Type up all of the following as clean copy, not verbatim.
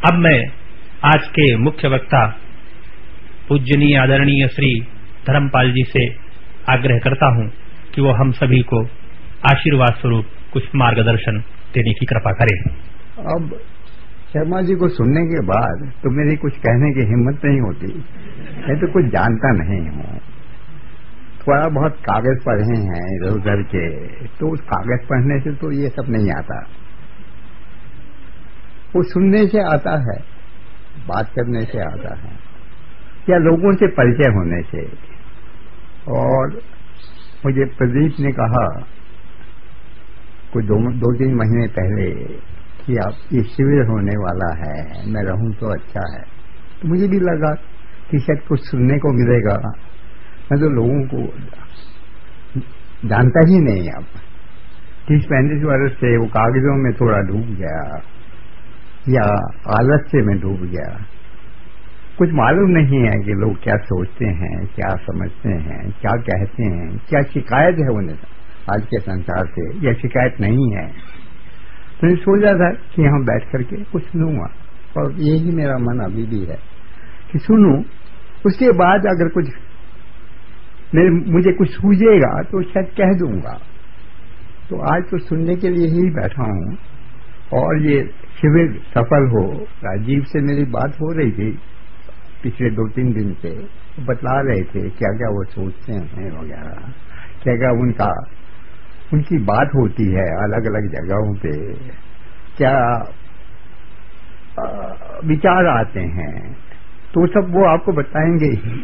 अब मैं आज के मुख्य वक्ता पूज्यनीय आदरणीय श्री धर्मपाल जी से आग्रह करता हूं कि वो हम सभी को आशीर्वाद स्वरूप कुछ मार्गदर्शन देने की कृपा करें। अब शर्मा जी को सुनने के बाद तो मेरी कुछ कहने की हिम्मत नहीं होती। मैं तो कुछ जानता नहीं हूँ, थोड़ा बहुत कागज पढ़े हैं इधर उधर के, तो उस कागज पढ़ने से तो ये सब नहीं आता। वो सुनने से आता है, बात करने से आता है, या लोगों से परिचय होने से। और मुझे प्रदीप ने कहा कुछ दो तीन महीने पहले कि आप ये शिविर होने वाला है, मैं रहूं तो अच्छा है। तो मुझे भी लगा कि शायद कुछ सुनने को मिलेगा। मैं तो लोगों को जानता ही नहीं। अब 30-35 वर्ष से वो कागजों में थोड़ा डूब गया, या आलस्य में डूब गया। कुछ मालूम नहीं है कि लोग क्या सोचते हैं, क्या समझते हैं, क्या कहते हैं, क्या शिकायत है उन्हें आज के संसार से, या शिकायत नहीं है। तो मैं सोचा था कि यहाँ बैठ करके कुछ सुनूंगा, और यही मेरा मन अभी भी है कि सुनूं। उसके बाद अगर कुछ मुझे कुछ सूझेगा तो शायद कह दूंगा। तो आज तो सुनने के लिए ही बैठा हूँ। और ये शिविर सफल हो। राजीव से मेरी बात हो रही थी पिछले 2-3 दिन से, बतला रहे थे क्या क्या वो सोचते हैं वगैरह, क्या क्या उनकी बात होती है अलग अलग जगहों पे, क्या विचार आते हैं, तो सब वो आपको बताएंगे ही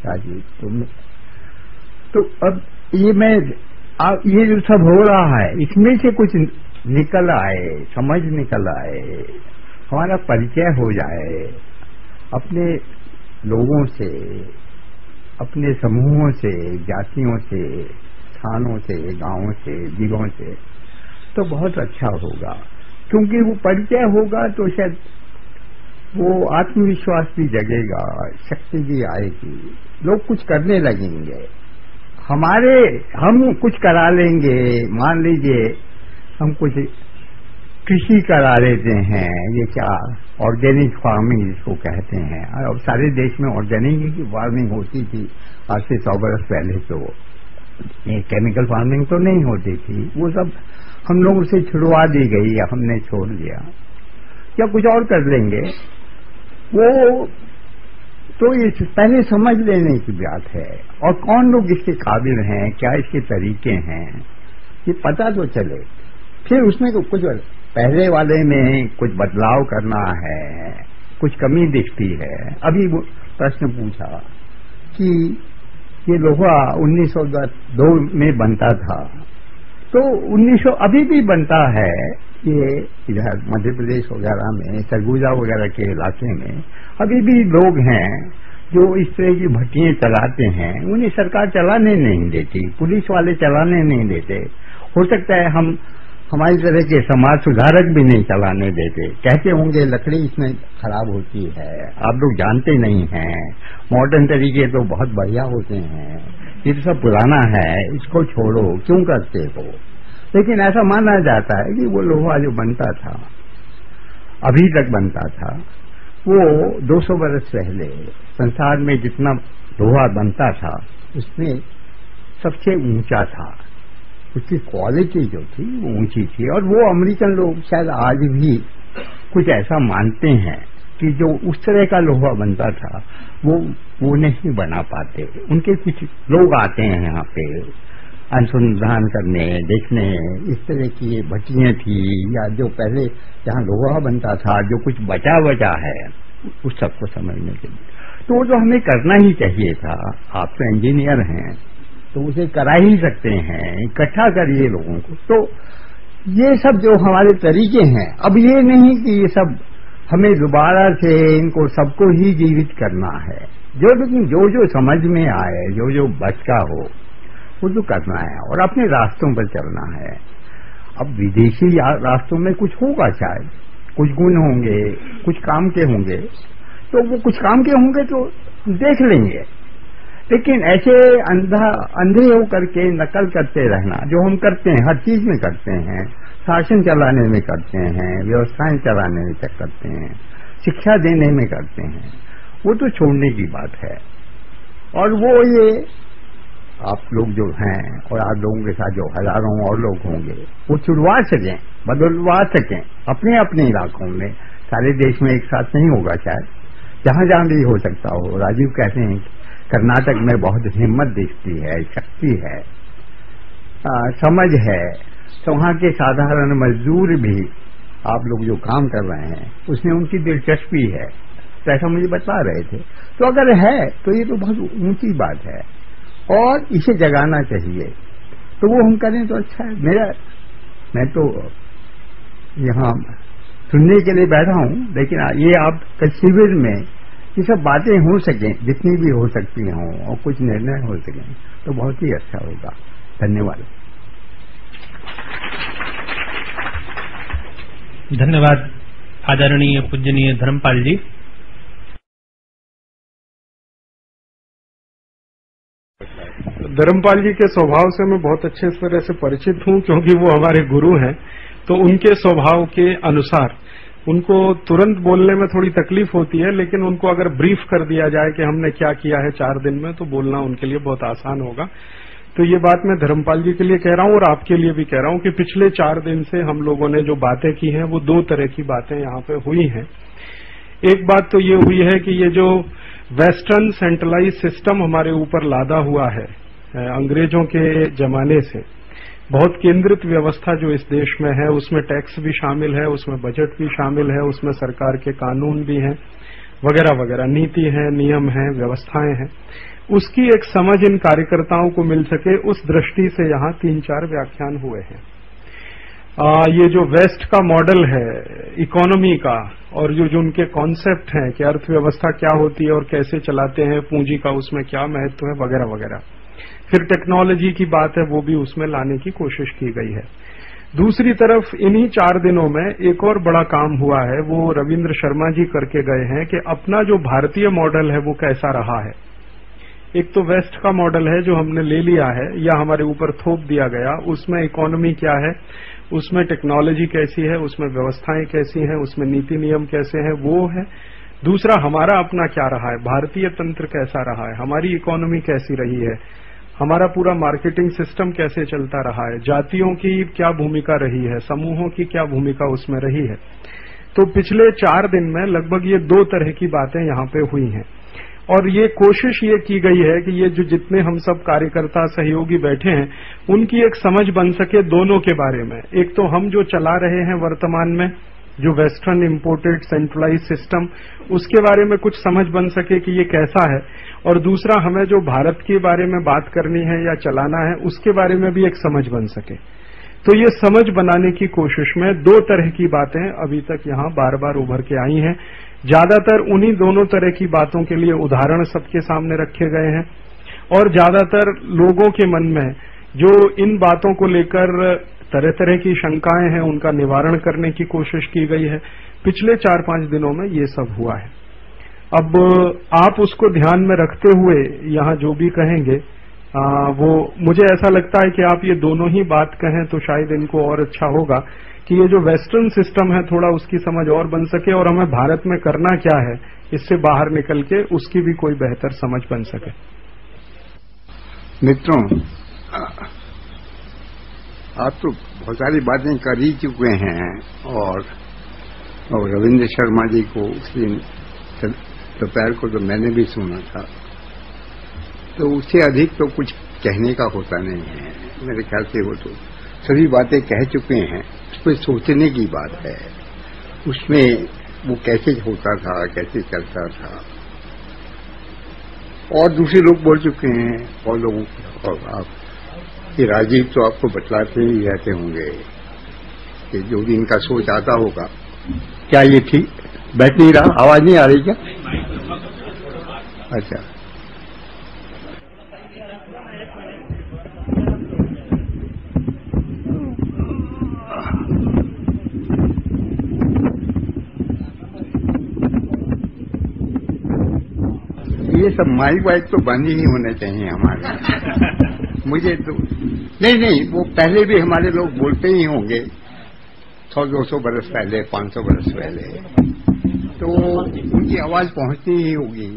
राजीव। तो अब ये जो सब हो रहा है, इसमें से कुछ निकल आए, समझ निकल आए, हमारा परिचय हो जाए अपने लोगों से, अपने समूहों से, जातियों से, स्थानों से, गांवों से, जिलों से, तो बहुत अच्छा होगा। क्योंकि वो परिचय होगा तो शायद वो आत्मविश्वास भी जगेगा, शक्ति भी आएगी, लोग कुछ करने लगेंगे। हम कुछ करा लेंगे। मान लीजिए हम कुछ कृषि करा लेते हैं, ये क्या ऑर्गेनिक फार्मिंग जिसको कहते हैं। अब सारे देश में ऑर्गेनिक फार्मिंग होती थी आज से 100 वर्ष पहले। तो ये केमिकल फार्मिंग तो नहीं होती थी, वो सब हम लोगों से छुड़वा दी गई या हमने छोड़ दिया, या कुछ और कर लेंगे। वो तो ये पहले समझ लेने की बात है, और कौन लोग इसके काबिल हैं, क्या इसके तरीके हैं, ये पता तो चले। फिर उसमें तो कुछ पहले वाले में कुछ बदलाव करना है, कुछ कमी दिखती है। अभी वो प्रश्न पूछा कि ये लोहा 1902 में बनता था, तो 1900 अभी भी बनता है। ये इधर मध्य प्रदेश वगैरह में, सरगुजा वगैरह के इलाके में अभी भी लोग हैं जो इस तरह की भट्टियां चलाते हैं। उन्हें सरकार चलाने नहीं देती, पुलिस वाले चलाने नहीं देते। हो सकता है हमारी तरह के समाज सुधारक भी नहीं चलाने देते, कहते होंगे लकड़ी इसमें खराब होती है, आप लोग जानते नहीं हैं, मॉडर्न तरीके तो बहुत बढ़िया होते हैं, ये तो सब पुराना है, इसको छोड़ो, क्यों करते हो। लेकिन ऐसा माना जाता है कि वो लोहा जो बनता था, अभी तक बनता था, वो 200 वर्ष पहले संसार में जितना लोहा बनता था उसमें सबसे ऊंचा था। उसकी क्वालिटी जो थी वो ऊंची थी। और वो अमेरिकन लोग शायद आज भी कुछ ऐसा मानते हैं कि जो उस तरह का लोहा बनता था वो नहीं बना पाते। उनके कुछ लोग आते हैं यहाँ पे अनुसंधान करने, देखने, इस तरह की ये भट्टियां थी, या जो पहले जहाँ लोहा बनता था, जो कुछ बचा है, उस सबको समझने के लिए। तो वो जो हमें करना ही चाहिए था, आप तो इंजीनियर हैं तो उसे करा ही सकते हैं, इकट्ठा करिए लोगों को। तो ये सब जो हमारे तरीके हैं, अब ये नहीं कि ये सब हमें दोबारा से इनको सबको ही जीवित करना है। लेकिन जो समझ में आए, जो बचका हो, वो तो करना है और अपने रास्तों पर चलना है। अब विदेशी रास्तों में कुछ होगा, शायद कुछ गुण होंगे, कुछ काम के होंगे, तो वो कुछ काम के होंगे तो देख लेंगे। लेकिन ऐसे अंधे होकर के नकल करते रहना, जो हम करते हैं, हर चीज में करते हैं, शासन चलाने में करते हैं, व्यवस्थाएं चलाने में करते हैं, शिक्षा देने में करते हैं, वो तो छोड़ने की बात है। और वो ये आप लोग जो हैं और आप लोगों के साथ जो हजारों और लोग होंगे वो छुड़वा सकें, बदलवा सकें अपने अपने इलाकों में। सारे देश में एक साथ नहीं होगा शायद, जहां जहां भी हो सकता हो। राजीव कहते हैं कर्नाटक में बहुत हिम्मत दिखती है, शक्ति है, समझ है, तो वहां के साधारण मजदूर भी आप लोग जो काम कर रहे हैं उसमें उनकी दिलचस्पी है, तो ऐसा मुझे बता रहे थे। तो अगर है तो ये तो बहुत ऊंची बात है और इसे जगाना चाहिए, तो वो हम करें तो अच्छा है। मैं तो यहाँ सुनने के लिए बैठा हूँ, लेकिन ये आप शिविर में ये सब बातें हो सकें, जितनी भी हो सकती हों और कुछ निर्णय हो सकें तो बहुत ही अच्छा होगा। धन्यवाद। धन्यवाद आदरणीय पूजनीय धर्मपाल जी। धर्मपाल जी के स्वभाव से मैं बहुत अच्छे तरह से परिचित हूं, क्योंकि वो हमारे गुरु हैं। तो उनके स्वभाव के अनुसार उनको तुरंत बोलने में थोड़ी तकलीफ होती है, लेकिन उनको अगर ब्रीफ कर दिया जाए कि हमने क्या किया है 4 दिन में, तो बोलना उनके लिए बहुत आसान होगा। तो ये बात मैं धर्मपाल जी के लिए कह रहा हूं और आपके लिए भी कह रहा हूं कि पिछले 4 दिन से हम लोगों ने जो बातें की हैं वो 2 तरह की बातें यहाँ पे हुई हैं। एक बात तो ये हुई है कि ये जो वेस्टर्न सेंट्रलाइज सिस्टम हमारे ऊपर लादा हुआ है अंग्रेजों के जमाने से, बहुत केंद्रित व्यवस्था जो इस देश में है, उसमें टैक्स भी शामिल है, उसमें बजट भी शामिल है, उसमें सरकार के कानून भी हैं, वगैरह वगैरह, नीति है, नियम है, व्यवस्थाएं हैं, उसकी एक समझ इन कार्यकर्ताओं को मिल सके, उस दृष्टि से यहाँ 3-4 व्याख्यान हुए हैं। ये जो वेस्ट का मॉडल है इकोनॉमी का, और जो उनके कॉन्सेप्ट हैं कि अर्थव्यवस्था क्या होती है और कैसे चलाते हैं, पूंजी का उसमें क्या महत्व है, वगैरह वगैरह। फिर टेक्नोलॉजी की बात है, वो भी उसमें लाने की कोशिश की गई है। दूसरी तरफ इन्हीं 4 दिनों में एक और बड़ा काम हुआ है, वो रविंद्र शर्मा जी करके गए हैं कि अपना जो भारतीय मॉडल है वो कैसा रहा है। एक तो वेस्ट का मॉडल है जो हमने ले लिया है या हमारे ऊपर थोप दिया गया, उसमें इकोनॉमी क्या है, उसमें टेक्नोलॉजी कैसी है, उसमें व्यवस्थाएं कैसी हैं, उसमें नीति नियम कैसे हैं, वो है। दूसरा हमारा अपना क्या रहा है, भारतीय तंत्र कैसा रहा है, हमारी इकोनॉमी कैसी रही है, हमारा पूरा मार्केटिंग सिस्टम कैसे चलता रहा है, जातियों की क्या भूमिका रही है, समूहों की क्या भूमिका उसमें रही है। तो पिछले 4 दिन में लगभग ये 2 तरह की बातें यहाँ पे हुई हैं और ये कोशिश ये की गई है कि ये जो जितने हम सब कार्यकर्ता सहयोगी बैठे हैं उनकी एक समझ बन सके दोनों के बारे में। एक तो हम जो चला रहे हैं वर्तमान में जो वेस्टर्न इंपोर्टेड सेंट्रलाइज सिस्टम, उसके बारे में कुछ समझ बन सके कि ये कैसा है, और दूसरा हमें जो भारत के बारे में बात करनी है या चलाना है उसके बारे में भी एक समझ बन सके। तो ये समझ बनाने की कोशिश में 2 तरह की बातें अभी तक यहाँ बार बार उभर के आई हैं। ज्यादातर उन्हीं दोनों तरह की बातों के लिए उदाहरण सबके सामने रखे गए हैं और ज्यादातर लोगों के मन में जो इन बातों को लेकर तरह तरह की शंकाएं हैं उनका निवारण करने की कोशिश की गई है। पिछले 4-5 दिनों में ये सब हुआ है। अब आप उसको ध्यान में रखते हुए यहाँ जो भी कहेंगे वो मुझे ऐसा लगता है कि आप ये दोनों ही बात कहें तो शायद इनको और अच्छा होगा कि ये जो वेस्टर्न सिस्टम है थोड़ा उसकी समझ और बन सके और हमें भारत में करना क्या है इससे बाहर निकल के उसकी भी कोई बेहतर समझ बन सके। मित्रों, आप तो बहुत सारी बातें कर ही चुके हैं और रविंद्र शर्मा जी को उस दिन दोपहर को तो मैंने भी सुना था, तो उससे अधिक तो कुछ कहने का होता नहीं है। मेरे ख्याल से वो तो सभी बातें कह चुके हैं। उस पर सोचने की बात है, उसमें वो कैसे होता था, कैसे चलता था, और दूसरे लोग बोल चुके हैं और लोगों और आप ये राजीव तो आपको बतलाते ही रहते होंगे कि जो भी इनका सोच आता होगा। क्या ये ठीक बैठ नहीं रहा? आवाज नहीं आ रही क्या? अच्छा, ये सब माइक वाइक तो बंद ही होने चाहिए हमारे। मुझे तो नहीं, वो पहले भी हमारे लोग बोलते ही होंगे 100-200 बरस पहले, 500 बरस पहले, तो उनकी आवाज पहुंचती ही होगी।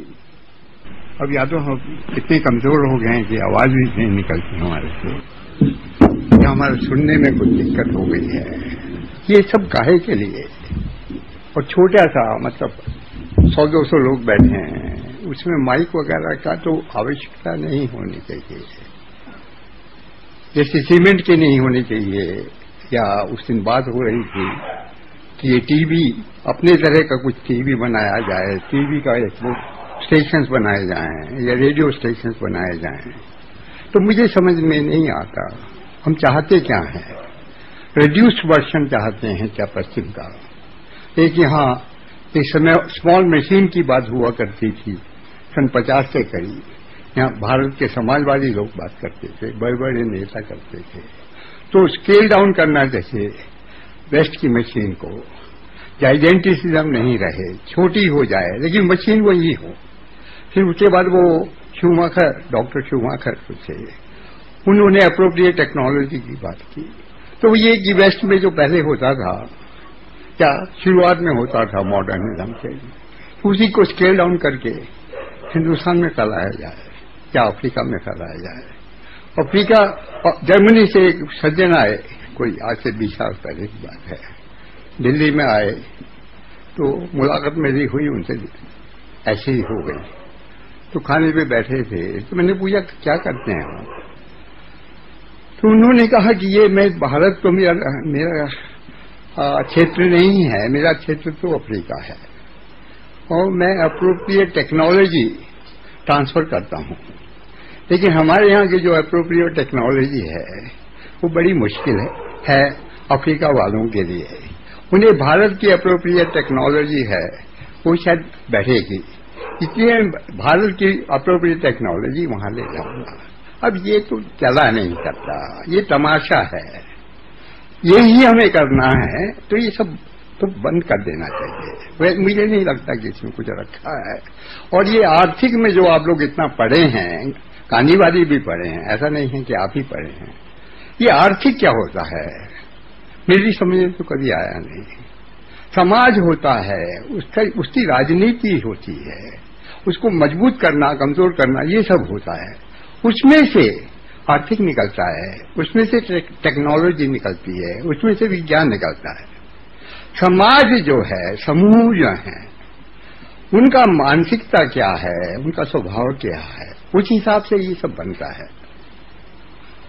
अब या तो हम इतने कमजोर हो गए हैं कि आवाज भी नहीं निकलती हमारे से, या हमारे सुनने में कुछ दिक्कत हो गई है। ये सब काहे के लिए? और छोटा सा मतलब 100-200 लोग बैठे हैं, उसमें माइक वगैरह का तो आवश्यकता नहीं होनी चाहिए, जैसे सीमेंट की नहीं होनी चाहिए। या उस दिन बात हो रही थी कि ये टीवी, अपने तरह का कुछ टीवी बनाया जाए, टीवी का एक स्टेशंस बनाए जाएं या रेडियो स्टेशंस बनाए जाएं, तो मुझे समझ में नहीं आता हम चाहते क्या हैं। रिड्यूस्ड वर्जन चाहते हैं क्या पश्चिम का? एक यहाँ एक समय स्मॉल मशीन की बात हुआ करती थी सन 50 के करीब, यहाँ भारत के समाजवादी लोग बात करते थे, बड़े बड़े नेता करते थे। तो स्केल डाउन करना चाहिए वेस्ट की मशीन को, जाइडेंटिसिज्म नहीं रहे, छोटी हो जाए लेकिन मशीन वही हो। फिर उसके बाद वो शूमाकर, डॉक्टर शूमाकर थे, उन्होंने अप्रोप्रिएट टेक्नोलॉजी की बात की। तो ये कि वेस्ट में जो पहले होता था, क्या शुरुआत में होता था मॉडर्निज्म से, उसी को स्केल डाउन करके हिंदुस्तान में फैलाया जाए या अफ्रीका में फैलाया जाए। अफ्रीका, जर्मनी से एक सज्जन आए, कोई आज से 20 साल पहले की बात है, दिल्ली में आए तो मुलाकात मेरी हुई उनसे, ऐसे ही हो गई। तो खाने पे बैठे थे तो मैंने पूछा क्या करते हैं आप? तो उन्होंने कहा कि ये मैं भारत तो मेरा क्षेत्र नहीं है, मेरा क्षेत्र तो अफ्रीका है और मैं अप्रोप्रिएट टेक्नोलॉजी ट्रांसफर करता हूं। लेकिन हमारे यहाँ की जो अप्रोप्रिएट टेक्नोलॉजी है वो बड़ी मुश्किल है अफ्रीका वालों के लिए। उन्हें भारत की अप्रोप्रिएट टेक्नोलॉजी है वो शायद बढ़ेगी, इसलिए भारत की अप्रोप्रिएट टेक्नोलॉजी वहां ले जाऊंगा। अब ये तो चला नहीं करता, ये तमाशा है, यही हमें करना है। तो ये सब तो बंद कर देना चाहिए। मुझे नहीं लगता कि इसमें कुछ रखा है। और ये आर्थिक में जो आप लोग इतना पढ़े हैं, गांधीवादी भी पढ़े हैं, ऐसा नहीं है कि आप ही पढ़े हैं, ये आर्थिक क्या होता है मेरी समझ में तो कभी आया नहीं। समाज होता है, उसकी राजनीति होती है, उसको मजबूत करना, कमजोर करना, ये सब होता है। उसमें से आर्थिक निकलता है, उसमें से टेक्नोलॉजी निकलती है, उसमें से विज्ञान निकलता है। समाज जो है, समूह जो है, उनका मानसिकता क्या है, उनका स्वभाव क्या है, उस हिसाब से ये सब बनता है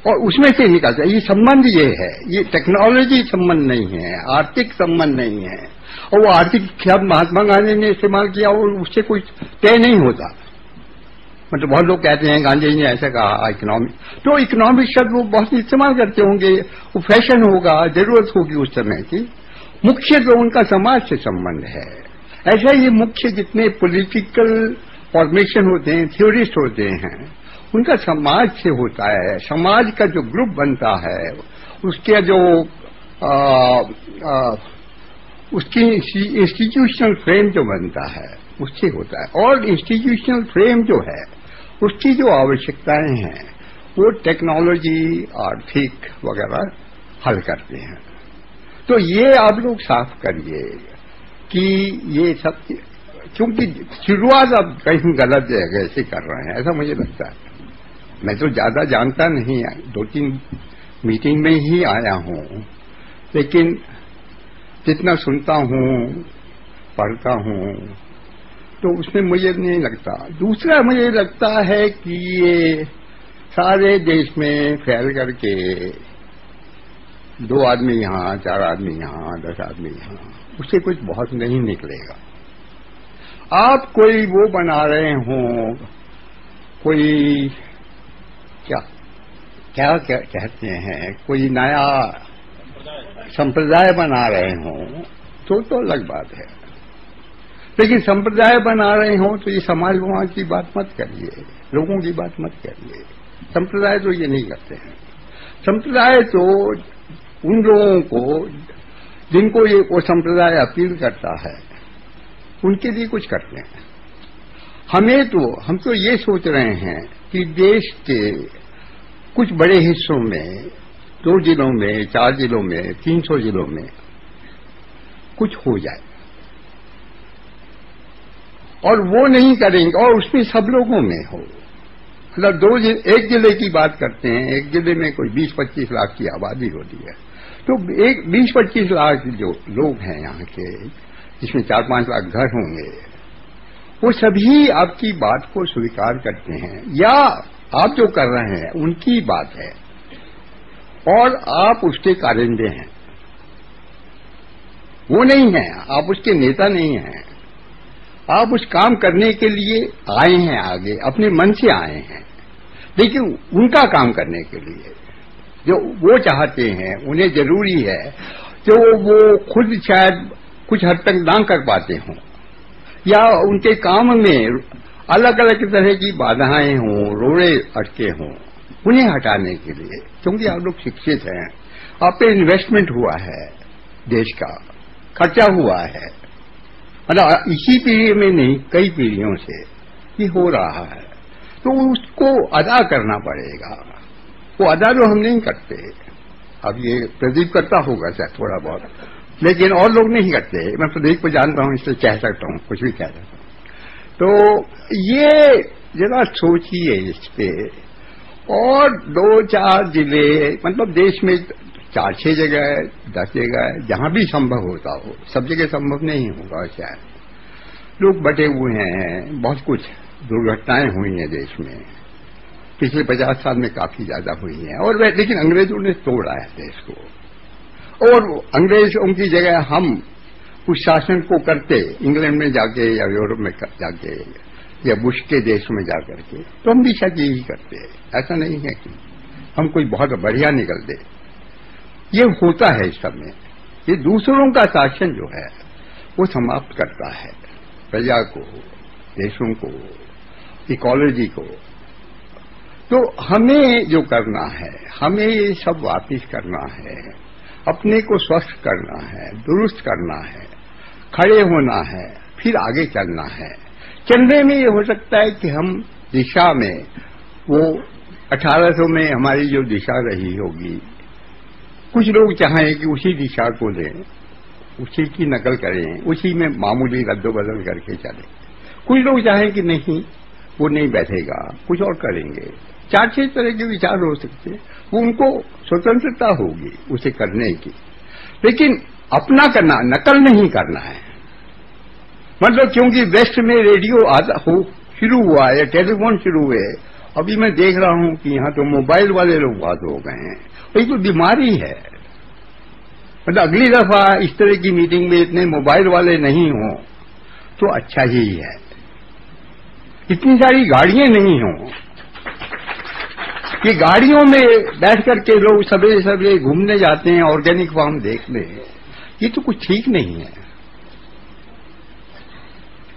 और उसमें से निकलता है। ये संबंध ये है, ये टेक्नोलॉजी संबंध नहीं है, आर्थिक संबंध नहीं है। और वो आर्थिक शब्द महात्मा गांधी ने इस्तेमाल किया और उससे कुछ तय नहीं होता। मतलब बहुत लोग कहते हैं गांधी जी ने ऐसा कहा इकोनॉमिक, तो इकोनॉमिक शब्द वो बहुत इस्तेमाल करते होंगे, वो फैशन होगा, जरूरत होगी उस समय की। मुख्य जो उनका समाज से संबंध है, ऐसा ही मुख्य जितने पॉलिटिकल फॉर्मेशन होते हैं, थ्योरिस्ट होते हैं, उनका समाज से होता है। समाज का जो ग्रुप बनता है, उसके जो उसकी इंस्टीट्यूशनल फ्रेम जो बनता है उससे होता है। और इंस्टीट्यूशनल फ्रेम जो है उसकी जो आवश्यकताएं हैं वो टेक्नोलॉजी, आर्थिक वगैरह हल करते हैं। तो ये आप लोग साफ करिए कि ये सब, क्योंकि शुरुआत आप कहीं गलत जगह से कर रहे हैं, ऐसा मुझे लगता है। मैं तो ज्यादा जानता नहीं, 2-3 मीटिंग में ही आया हूं, लेकिन जितना सुनता हूं, पढ़ता हूं, तो उसमें मुझे नहीं लगता। दूसरा मुझे लगता है कि ये सारे देश में फैल करके 2 आदमी यहां, 4 आदमी यहां, 10 आदमी यहां, उससे कुछ बहुत नहीं निकलेगा। आप कोई वो बना रहे हो, कोई क्या कहते हैं, कोई नया संप्रदाय बना रहे हो तो अलग बात है। लेकिन संप्रदाय बना रहे हो तो ये समाज की बात मत करिए, लोगों की बात मत करिए। संप्रदाय तो ये नहीं करते हैं। संप्रदाय तो उन लोगों को जिनको ये वो संप्रदाय अपील करता है उनके लिए कुछ करते हैं। हम तो ये सोच रहे हैं कि देश के कुछ बड़े हिस्सों में, 2 जिलों में, 4 जिलों में, 300 जिलों में कुछ हो जाए। और वो नहीं करेंगे और उसमें सब लोगों में हो। मतलब एक जिले की बात करते हैं, एक जिले में कोई 20-25 लाख की आबादी होती है, तो एक 20-25 लाख जो लोग हैं यहाँ के, जिसमें 4-5 लाख घर होंगे, वो सभी आपकी बात को स्वीकार करते हैं या आप जो कर रहे हैं उनकी बात है और आप उसके कारिंदे हैं। वो नहीं है, आप उसके नेता नहीं हैं, आप उस काम करने के लिए आए हैं, आगे अपने मन से आए हैं, लेकिन उनका काम करने के लिए जो वो चाहते हैं, उन्हें जरूरी है जो वो खुद शायद कुछ हद तक ना कर पाते हों या उनके काम में अलग अलग तरह की बाधाएं हों, रोड़े अटके हों, उन्हें हटाने के लिए, क्योंकि आप लोग शिक्षित हैं, आप पे इन्वेस्टमेंट हुआ है, देश का खर्चा हुआ है, मतलब इसी पीढ़ी में नहीं कई पीढ़ियों से ये हो रहा है, तो उसको अदा करना पड़ेगा। वो अदा तो हम नहीं करते, अब ये प्रदीप करता होगा शायद थोड़ा बहुत, लेकिन और लोग नहीं करते। मैं प्रदीप को जानता हूं इसलिए कह सकता हूं, कुछ भी कह सकता हूं। तो ये जरा सोचिए इस पे। और 2-4 जिले, मतलब देश में 4-6 जगह 10 जगह जहां भी संभव होता हो, सब जगह संभव नहीं होगा शायद, लोग बटे हुए हैं, बहुत कुछ दुर्घटनाएं हुई हैं देश में, पिछले 50 साल में काफी ज्यादा हुई हैं, और लेकिन अंग्रेजों ने तोड़ा है देश को, और अंग्रेजों की जगह हम उस शासन को करते इंग्लैंड में जाके या यूरोप में जाके या बुश के देशों में जाकर के, तो हम भी शायद यही करते। ऐसा नहीं है कि हम कोई बहुत बढ़िया निकलते, ये होता है इस समय। ये दूसरों का शासन जो है वो समाप्त करता है प्रजा को, देशों को, इकोलॉजी को। तो हमें जो करना है, हमें ये सब वापिस करना है, अपने को स्वस्थ करना है, दुरुस्त करना है, खड़े होना है, फिर आगे चलना है। चलने में ये हो सकता है कि हम दिशा में, वो 1800 में हमारी जो दिशा रही होगी, कुछ लोग चाहें कि उसी दिशा को लें, उसी की नकल करें, उसी में मामूली रद्दोबदल करके चलें। कुछ लोग चाहें कि नहीं, वो नहीं बैठेगा, कुछ और करेंगे। 4-6 तरह के विचार हो सकते हैं, वो उनको स्वतंत्रता होगी उसे करने की, लेकिन अपना करना, नकल नहीं करना है। मतलब क्योंकि वेस्ट में रेडियो शुरू हुआ है, टेलीफोन शुरू हुए, अभी मैं देख रहा हूं कि यहां तो मोबाइल वाले लोग बात हो गए हैं। ये तो बीमारी है। मतलब अगली दफा इस तरह की मीटिंग में इतने मोबाइल वाले नहीं हो तो अच्छा ही है, इतनी सारी गाड़ियां नहीं हो। ये गाड़ियों में बैठ करके लोग सवेरे सवेरे घूमने जाते हैं, ऑर्गेनिक फार्म देखने, ये तो कुछ ठीक नहीं है।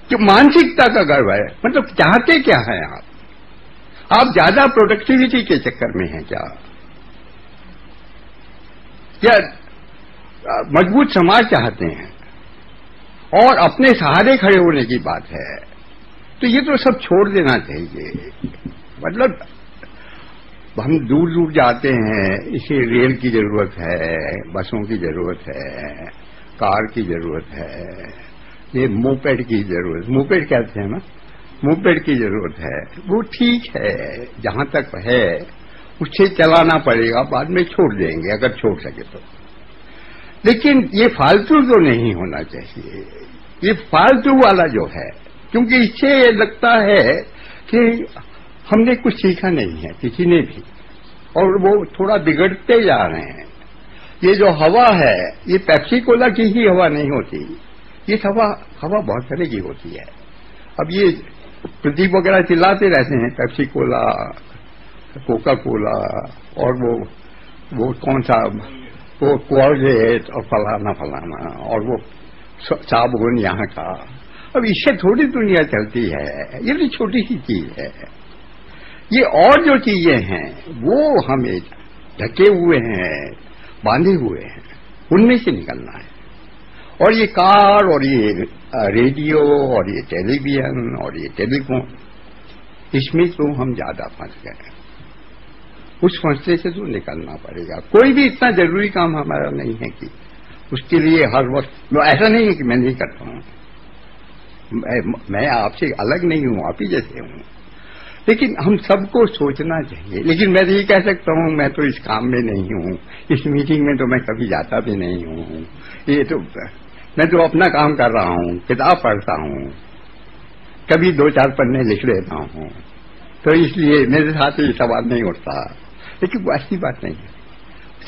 कि मानसिकता का गर्व है। मतलब चाहते क्या है आप ज्यादा प्रोडक्टिविटी के चक्कर में हैं क्या, या मजबूत समाज चाहते हैं और अपने सहारे खड़े होने की बात है, तो ये तो सब छोड़ देना चाहिए। मतलब हम दूर दूर जाते हैं, इसे रेल की जरूरत है, बसों की जरूरत है, कार की जरूरत है, ये मोपेड की जरूरत, मोपेड कहते हैं ना, मोपेड की जरूरत है। वो ठीक है, जहां तक है उसे चलाना पड़ेगा, बाद में छोड़ देंगे अगर छोड़ सके तो। लेकिन ये फालतू तो नहीं होना चाहिए, ये फालतू वाला जो है, क्योंकि इससे लगता है कि हमने कुछ सीखा नहीं है किसी ने भी, और वो थोड़ा बिगड़ते जा रहे हैं। ये जो हवा है, ये पेप्सी कोला की ही हवा नहीं होती, ये हवा बहुत तरह की होती है। अब ये प्रदीप वगैरह चिल्लाते रहते हैं पेप्सी कोला, कोका कोला, और वो कौन सा, वो कोलगेट और फलाना फलाना, और वो साबुन यहाँ का। अब इससे थोड़ी दुनिया चलती है, ये भी छोटी सी चीज है। ये और जो चीजें हैं वो हमें ढके हुए हैं, बांधे हुए हैं, उनमें से निकलना है। और ये कार और ये रेडियो और ये टेलीविजन और ये टेलीफोन, इसमें तो हम ज्यादा फंस गए। उस फंसने से तो निकलना पड़ेगा। कोई भी इतना जरूरी काम हमारा नहीं है कि उसके लिए हर वक्त, ऐसा नहीं है कि मैं नहीं करता हूं, मैं आपसे अलग नहीं हूं, आप ही जैसे हूं, लेकिन हम सबको सोचना चाहिए। लेकिन मैं तो ये कह सकता हूं, मैं तो इस काम में नहीं हूं, इस मीटिंग में तो मैं कभी जाता भी नहीं हूं, ये तो मैं तो अपना काम कर रहा हूं, किताब पढ़ता हूं, कभी 2-4 पन्ने लिख लेता हूं, तो इसलिए मेरे साथ ये सवाल नहीं उठता। लेकिन वो ऐसी बात नहीं है,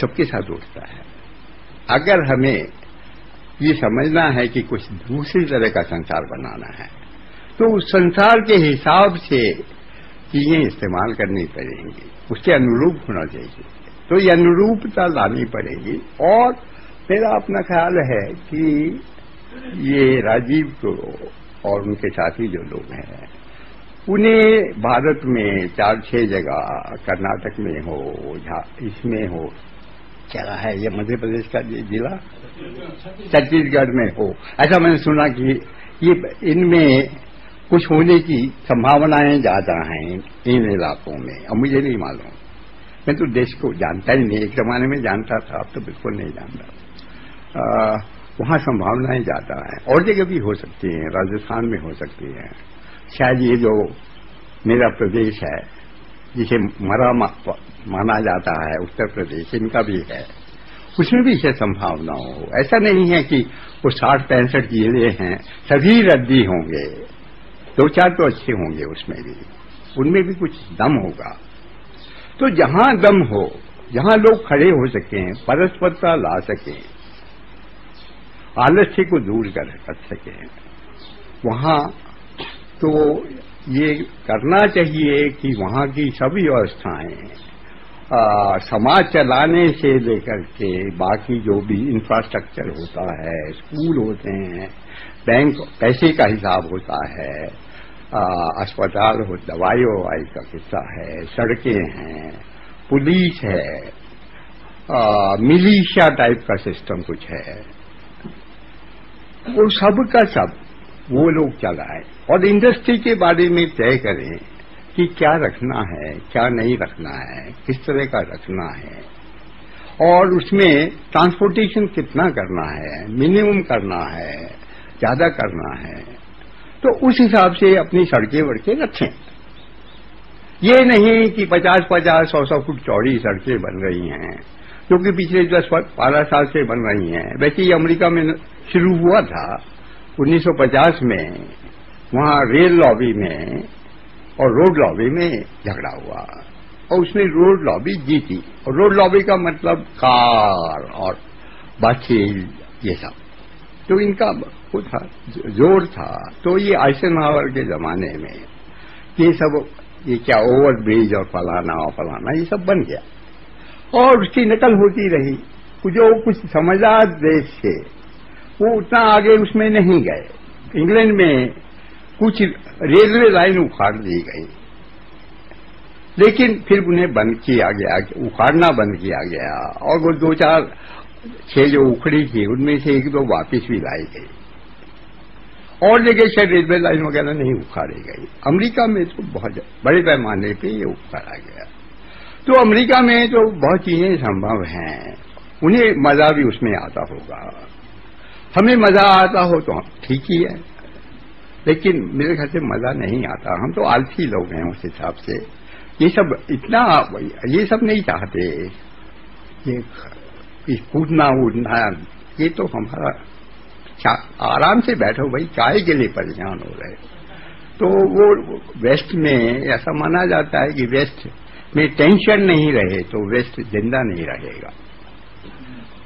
सबके साथ उठता है। अगर हमें ये समझना है कि कुछ दूसरी तरह का संसार बनाना है, तो उस संसार के हिसाब से चीजें इस्तेमाल करनी पड़ेंगी, उसके अनुरूप होना चाहिए। तो ये अनुरूपता लानी पड़ेगी। और मेरा अपना ख्याल है कि ये राजीव को और उनके साथी जो लोग हैं, उन्हें भारत में 4-6 जगह, कर्नाटक में हो, इसमें हो, क्या है ये मध्य प्रदेश का जिला, छत्तीसगढ़ में हो, ऐसा मैंने सुना कि ये इनमें कुछ होने की संभावनाएं ज्यादा हैं इन इलाकों में। अब मुझे नहीं मालूम, मैं तो देश को जानता ही नहीं, एक जमाने में जानता था, अब तो बिल्कुल नहीं जानता। वहां संभावनाएं ज्यादा हैं, और जगह भी हो सकती हैं, राजस्थान में हो सकती हैं, शायद ये जो मेरा प्रदेश है जिसे मरा माना जाता है, उत्तर प्रदेश, इनका भी है, उसमें भी इसे संभावना हो। ऐसा नहीं है कि वो 60-65 जिले हैं सभी रद्दी होंगे, 2-4 तो अच्छे होंगे उसमें भी, उनमें भी कुछ दम होगा। तो जहां दम हो, जहां लोग खड़े हो सकें, परस्परता ला सकें, आलस्य को दूर कर सकें, वहां तो ये करना चाहिए कि वहां की सभी व्यवस्थाएं, समाज चलाने से लेकर के बाकी जो भी इंफ्रास्ट्रक्चर होता है, स्कूल होते हैं, बैंक पैसे का हिसाब होता है, अस्पताल हो, दवाई ववाई का किस्सा है, सड़कें हैं, पुलिस है, मिलिशिया टाइप का सिस्टम कुछ है, वो सब का सब वो लोग चलाएं। और इंडस्ट्री के बारे में तय करें कि क्या रखना है, क्या नहीं रखना है, किस तरह का रखना है, और उसमें ट्रांसपोर्टेशन कितना करना है, मिनिमम करना है, ज्यादा करना है, तो उस हिसाब से अपनी सड़कें वड़कें रखें। ये नहीं कि 50-50, 100-100 फुट चौड़ी सड़कें बन रही हैं, जो कि पिछले 10-12 साल से बन रही हैं। वैसे ये अमेरिका में शुरू हुआ था 1950 में, वहां रेल लॉबी में और रोड लॉबी में झगड़ा हुआ, और उसने रोड लॉबी जीती। और रोड लॉबी का मतलब कार और बसें, ये सब, तो इनका वो था, जोर था। तो ये आइजनहावर के जमाने में ये सब, ये क्या ओवर ब्रिज और फलाना ये सब बन गया, और उसकी नकल होती रही। जो कुछ समझदार देश थे वो उतना आगे उसमें नहीं गए। इंग्लैंड में कुछ रेलवे लाइन उखाड़ दी गई, लेकिन फिर उन्हें बंद किया गया, उखाड़ना बंद किया गया, और वो 2-4-6 जो उखड़ी थी उनमें से 1-2 वापिस भी लाई गई, और जगह शायद रेलवे लाइन वगैरह नहीं उखाड़ी गई। अमेरिका में तो बहुत बड़े पैमाने पे ये उखाड़ा गया। तो अमेरिका में तो बहुत चीजें संभव हैं, उन्हें मजा भी उसमें आता होगा, हमें मजा आता हो तो ठीक ही है, लेकिन मेरे ख्याल से मजा नहीं आता। हम तो आलसी लोग हैं उस हिसाब से, ये सब इतना, ये सब नहीं चाहते, ये कूदना उड़ना, ये तो हमारा आराम से बैठो भाई, चाय के लिए परेशान हो रहे। तो वो वेस्ट में ऐसा माना जाता है कि वेस्ट में टेंशन नहीं रहे तो वेस्ट जिंदा नहीं रहेगा,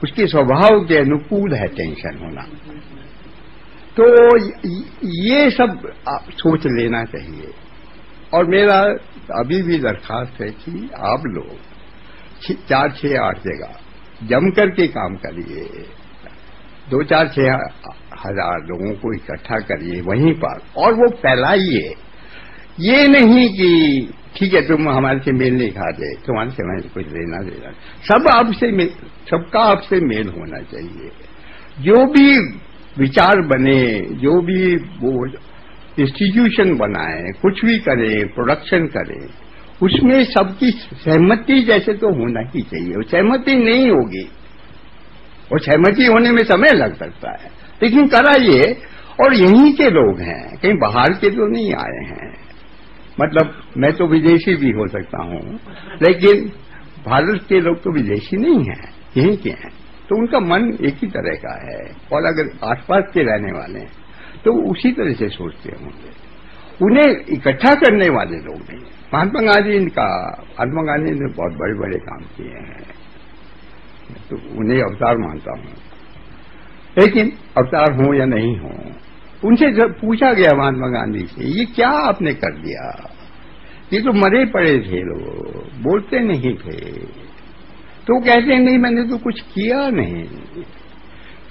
उसके स्वभाव के अनुकूल है टेंशन होना। तो ये सब सोच लेना चाहिए। और मेरा अभी भी दरखास्त है कि आप लोग 4-6-8 जगह जम करके काम करिए, 2-4-6 हजार लोगों को इकट्ठा करिए वहीं पर, और वो फैलाइए। ये नहीं कि ठीक है तुम हमारे से मेल नहीं खाते, तुम्हारे से हमें कुछ लेना देना, सबका आपसे मेल होना चाहिए। जो भी विचार बने, जो भी वो इंस्टीट्यूशन बनाए, कुछ भी करें, प्रोडक्शन करें, उसमें सबकी सहमति जैसे तो होना ही चाहिए। और सहमति नहीं होगी, और सहमति होने में समय लग सकता है, लेकिन कराइए। और यहीं के लोग हैं, कहीं बाहर के तो नहीं आए हैं। मतलब मैं तो विदेशी भी हो सकता हूं, लेकिन भारत के लोग तो विदेशी नहीं हैं, यहीं के हैं। तो उनका मन एक ही तरह का है, और अगर आसपास के रहने वाले हैं तो उसी तरह से सोचते होंगे। उन्हें इकट्ठा करने वाले लोग नहीं। महात्मा गांधी ने बहुत बड़े बड़े काम किए हैं, तो उन्हें अवतार मानता हूं। लेकिन अवतार हो या नहीं हो, उनसे जब पूछा गया महात्मा गांधी से, ये क्या आपने कर दिया? ये तो मरे पड़े थे लोग, बोलते नहीं थे। तो कहते नहीं, मैंने तो कुछ किया नहीं,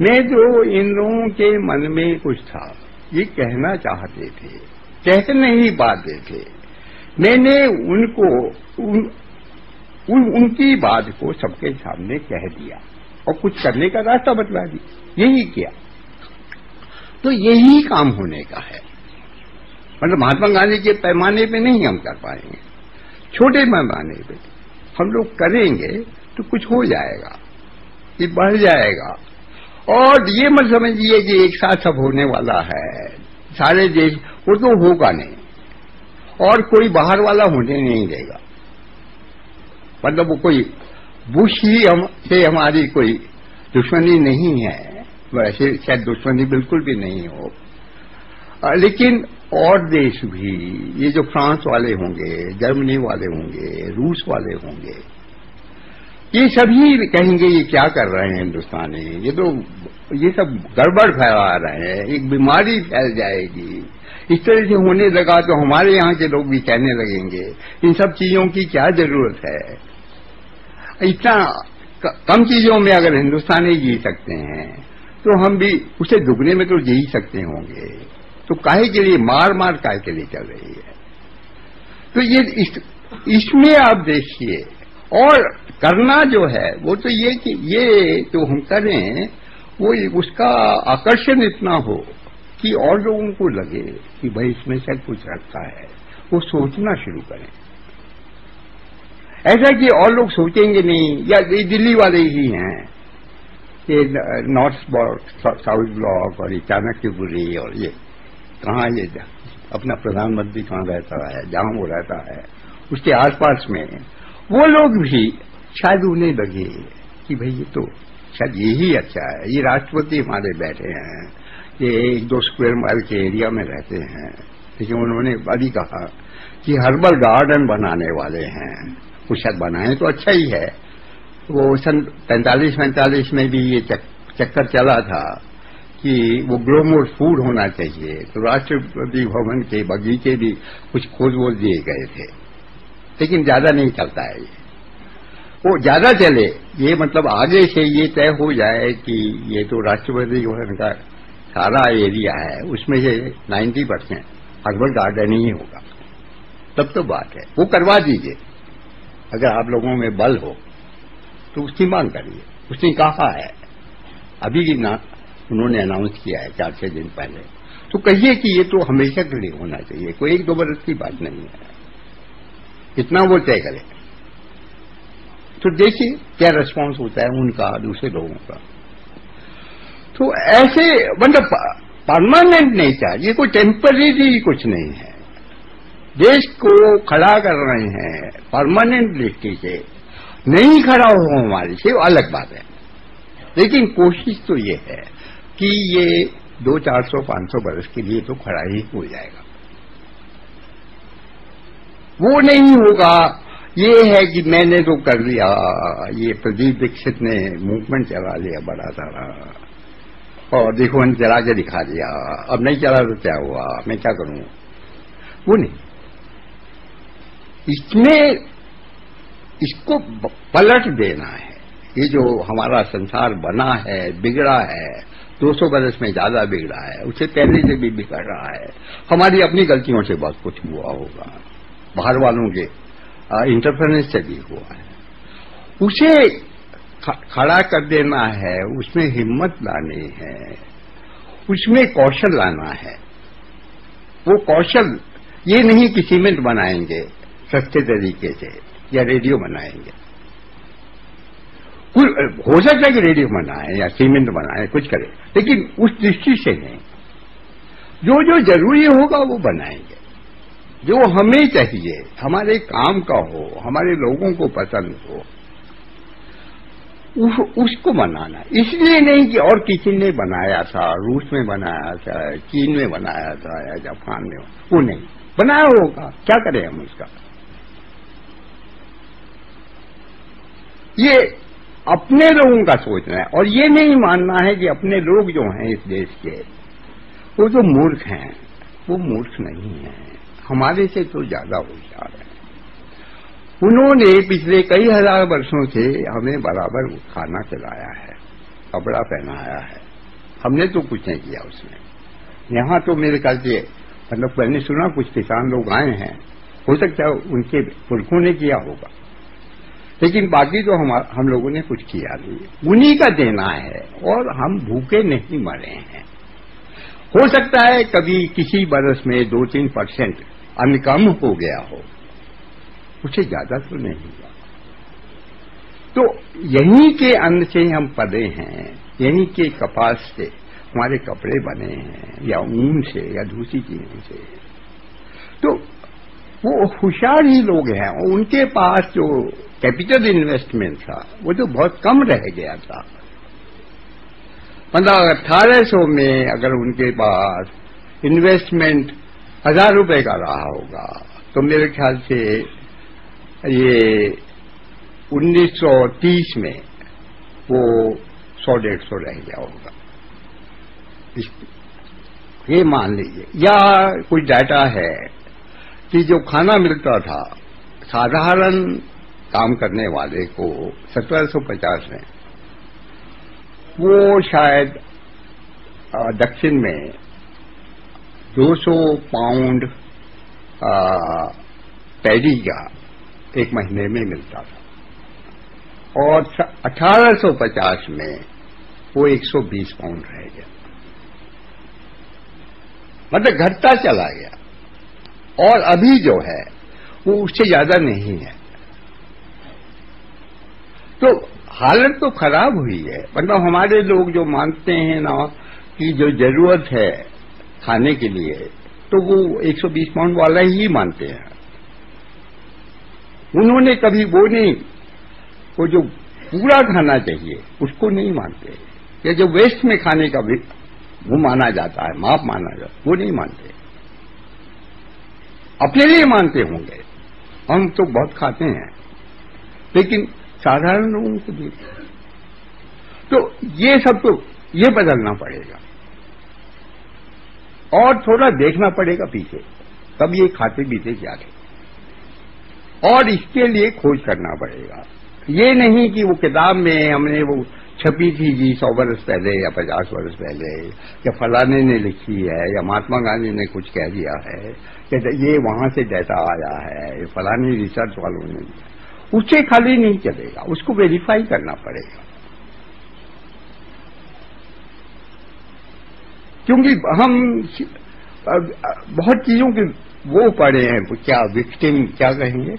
मैं तो इन लोगों के मन में कुछ था, ये कहना चाहते थे, कह नहीं पाते थे। मैंने उनको उनकी बात को सबके सामने कह दिया और कुछ करने का रास्ता बतला दिया, यही किया। तो यही काम होने का है। मतलब महात्मा गांधी के पैमाने पे नहीं हम कर पाएंगे, छोटे पैमाने पे हम लोग करेंगे तो कुछ हो जाएगा, ये बढ़ जाएगा। और ये मत समझिए कि एक साथ सब होने वाला है सारे देश, वो तो होगा नहीं, और कोई बाहर वाला होने नहीं देगा। मतलब वो कोई बुश ही से हमारी कोई दुश्मनी नहीं है, वैसे शायद दुश्मनी बिल्कुल भी नहीं हो, लेकिन और देश भी, ये जो फ्रांस वाले होंगे, जर्मनी वाले होंगे, रूस वाले होंगे, ये सभी कहेंगे ये क्या कर रहे हैं हिंदुस्तानी, ये सब गड़बड़ फैला रहे हैं, एक बीमारी फैल जाएगी। इस तरह से होने लगा तो हमारे यहाँ के लोग भी कहने लगेंगे इन सब चीजों की क्या जरूरत है, इतना कम चीजों में अगर हिंदुस्तानी जी सकते हैं तो हम भी उसे दुगने में तो जी सकते होंगे। तो काहे के लिए मार काहे के लिए चल रही है? तो ये इसमें आप देखिए, और करना जो है वो तो ये कि ये तो हम करें, वो उसका आकर्षण इतना हो कि और लोगों को लगे कि भाई इसमें से कुछ रखा है, वो सोचना शुरू करें। ऐसा कि और लोग सोचेंगे नहीं, या दिल्ली वाले ही हैं, ये नॉर्थ ब्लॉक, साउथ ब्लॉक और ये चाणक्यपुरी, और ये कहाँ, ये अपना प्रधानमंत्री कहाँ रहता है, जहां वो रहता है उसके आसपास में वो लोग भी शायद उन्हें लगे कि भाई ये तो शायद यही अच्छा है। ये राष्ट्रपति हमारे बैठे हैं, ये 1-2 स्क्वायर माइल के एरिया में रहते हैं, लेकिन उन्होंने अभी कहा कि हर्बल गार्डन बनाने वाले हैं, वो शायद बनाए तो अच्छा ही है। वो सन 45-45 में भी ये चक्कर चला था कि वो ग्रो मोर फूड होना चाहिए, तो राष्ट्रपति भवन के बगीचे भी कुछ खोज दिए गए थे, लेकिन ज्यादा नहीं चलता है ये। वो ज्यादा चले, ये मतलब आगे से ये तय हो जाए कि ये तो राष्ट्रपति भवन का सारा एरिया है, उसमें से 90% हर्बल गार्डन ही होगा, तब तो बात है। वो करवा दीजिए, अगर आप लोगों में बल हो तो उसकी मांग करिए। उसने कहा है, अभी भी ना उन्होंने अनाउंस किया है 4-6 दिन पहले, तो कहिए कि ये तो हमेशा के लिए होना चाहिए, कोई 1-2 बरस की बात नहीं है, इतना वो तय करे। तो देखिए क्या रिस्पांस होता है उनका, दूसरे लोगों का। तो ऐसे मतलब परमानेंट नहीं चाहिए, कोई टेम्परेरी कुछ नहीं है। देश को खड़ा कर रहे हैं परमानेंट दृष्टि से, नहीं खड़ा हो हमारी से अलग बात है, लेकिन कोशिश तो ये है कि ये 200-400-500 बरस के लिए तो खड़ा ही हो जाएगा। वो नहीं होगा ये है कि मैंने तो कर लिया, ये प्रदीप दीक्षित ने मूवमेंट चला लिया बड़ा सारा, और देखो मैंने चला के दिखा दिया, अब नहीं चला तो क्या हुआ, मैं क्या करूं। वो नहीं, इसमें इसको पलट देना है। ये जो हमारा संसार बना है, बिगड़ा है, 200 बरस में ज्यादा बिगड़ा है, उससे पहले से भी बिगड़ रहा है। हमारी अपनी गलतियों से बहुत कुछ हुआ होगा, बाहर वालों के इंटरफेरेंस से भी हुआ है। उसे खड़ा कर देना है, उसमें हिम्मत लानी है, उसमें कौशल लाना है। वो कौशल ये नहीं कि सीमेंट बनाएंगे सस्ते तरीके से या रेडियो बनाएंगे। हो सकता है कि रेडियो बनाए या सीमेंट बनाए, कुछ करे, लेकिन उस दृष्टि से नहीं। जो जो जरूरी होगा वो बनाएंगे, जो हमें चाहिए, हमारे काम का हो, हमारे लोगों को पसंद हो, उसको बनाना। इसलिए नहीं कि और किसी ने बनाया था, रूस में बनाया था, चीन में बनाया था या जापान में, वो नहीं बनाया होगा, क्या करें हम उसका। ये अपने लोगों का सोचना है और ये नहीं मानना है कि अपने लोग जो हैं इस देश के, वो जो मूर्ख हैं, वो मूर्ख नहीं हैं, हमारे से तो ज्यादा होशियार हैं। उन्होंने पिछले कई हजार वर्षों से हमें बराबर खाना खिलाया है, कपड़ा पहनाया है, हमने तो कुछ नहीं किया उसमें। यहाँ तो मेरे ख्याल से, मतलब मैंने सुना कुछ किसान लोग आए हैं, हो सकता है उनके पुरखों ने किया होगा, लेकिन बाकी तो हम लोगों ने कुछ किया नहीं, उन्हीं का देना है और हम भूखे नहीं मरे हैं। हो सकता है कभी किसी बरस में 2-3% अन्न कम हो गया हो, उससे ज्यादा तो नहीं हुआ। तो यहीं के अन्न से हम पले हैं, यहीं के कपास से हमारे कपड़े बने हैं, या ऊन से या दूसरी चीजों से। तो वो होशियार ही लोग हैं और उनके पास जो कैपिटल इन्वेस्टमेंट था वो तो बहुत कम रह गया था। मतलब 1800 में अगर उनके पास इन्वेस्टमेंट 1000 रुपए का रहा होगा तो मेरे ख्याल से ये 1930 में वो 100-150 रह गया होगा, ये मान लीजिए। या कुछ डाटा है कि जो खाना मिलता था साधारण काम करने वाले को 1750 में, वो शायद दक्षिण में 200 पाउंड पैडी का एक महीने में मिलता था और 1850 में वो 120 पाउंड रह गया, मतलब घटता चला गया। और अभी जो है वो उससे ज्यादा नहीं है। तो हालत तो खराब हुई है। मतलब हमारे लोग जो मानते हैं ना कि जो जरूरत है खाने के लिए, तो वो 120 पाउंड वाला ही मानते हैं। उन्होंने कभी वो नहीं, वो जो पूरा खाना चाहिए उसको नहीं मानते, या जो वेस्ट में खाने का भी वो माना जाता है, माप माना जाता है, वो नहीं मानते। अपने लिए मानते होंगे, हम तो बहुत खाते हैं, लेकिन साधारण लोगों को भी। तो ये सब तो ये बदलना पड़ेगा और थोड़ा देखना पड़ेगा पीछे, तब ये खाते पीते क्या थे, और इसके लिए खोज करना पड़ेगा। ये नहीं कि वो किताब में हमने वो छपी थी जी 100 वर्ष पहले या 50 वर्ष पहले, या फलाने ने लिखी है, या महात्मा गांधी ने कुछ कह दिया है कि ये वहां से डाटा आया है, फलाने रिसर्च वालों ने दिया, उससे खाली नहीं चलेगा, उसको वेरीफाई करना पड़ेगा। क्योंकि हम बहुत चीजों के वो पढ़े हैं, क्या विक्टिम क्या कहेंगे,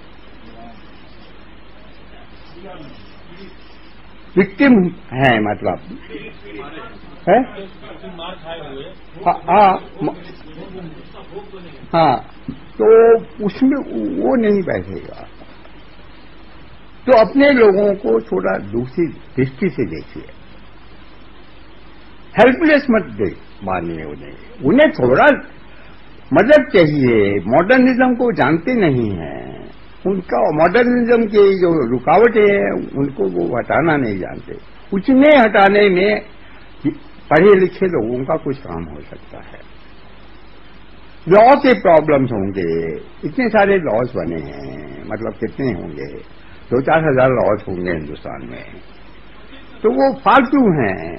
विक्टिम है, मतलब है। हाँ, तो उसमें वो नहीं बैठेगा। तो अपने लोगों को थोड़ा दूसरी दृष्टि से देखिए, हेल्पलेस मत मानिए उन्हें थोड़ा मदद चाहिए। मॉडर्निज्म को जानते नहीं हैं, उनका मॉडर्निज्म की जो रुकावटें हैं उनको वो हटाना नहीं जानते। उन्हें हटाने में पढ़े लिखे लोगों का कुछ काम हो सकता है। लॉ के प्रॉब्लम्स होंगे, इतने सारे लॉज बने हैं, मतलब कितने होंगे, 2-4 हजार लॉज होंगे हिंदुस्तान में, तो वो फालतू हैं।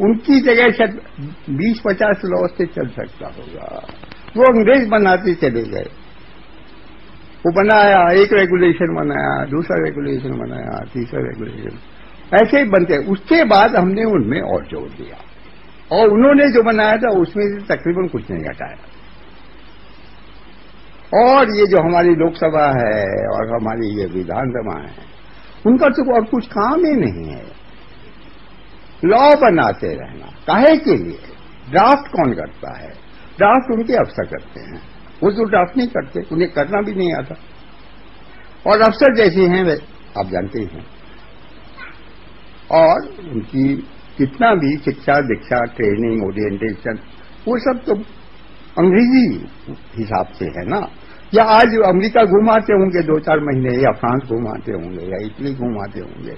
उनकी जगह शायद 20-50 लॉज से चल सकता होगा। वो अंग्रेज बनाते चले गए, वो बनाया, एक रेगुलेशन बनाया, दूसरा रेगुलेशन बनाया, तीसरा रेगुलेशन, ऐसे ही बनते। उसके बाद हमने उनमें और जोड़ दिया, और उन्होंने जो बनाया था उसमें से तकरीबन कुछ नहीं घटाया। और ये जो हमारी लोकसभा है और हमारी ये विधानसभा है, उनका तो और कुछ काम ही नहीं है। लॉ बनाते रहना, काहे के लिए? ड्राफ्ट कौन करता है? ड्राफ्ट उनके अफसर करते हैं, वो तो ड्राफ्ट नहीं करते, उन्हें करना भी नहीं आता। और अफसर जैसे हैं वे आप जानते ही हैं, और उनकी कितना भी शिक्षा दीक्षा ट्रेनिंग ओरिएंटेशन वो सब तो अंग्रेजी हिसाब से है ना। या आज अमेरिका घुमाते होंगे 2-4 महीने, या फ्रांस घुमाते होंगे, या इटली घुमाते होंगे,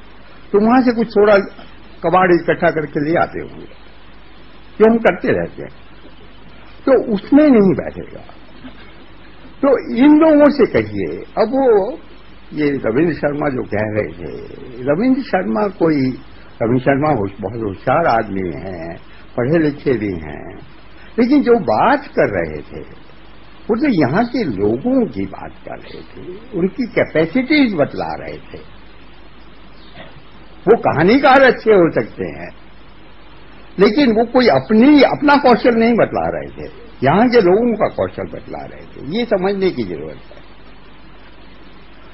तो वहां से कुछ थोड़ा कबाड़ इकट्ठा करके ले आते होंगे, जो हम करते रहते हैं, तो उसमें नहीं बैठेगा। तो इन लोगों से कहिए, अब वो ये रविंद्र शर्मा जो कह रहे थे, रविंद्र शर्मा बहुत होशियार आदमी हैं, पढ़े लिखे भी हैं, लेकिन जो बात कर रहे थे वो तो यहां के लोगों की बात कर रहे थे, उनकी कैपेसिटीज बतला रहे थे। वो कहानीकार अच्छे हो सकते हैं, लेकिन वो कोई अपना कौशल नहीं बतला रहे थे, यहां के लोगों का कौशल बतला रहे थे। ये समझने की जरूरत है।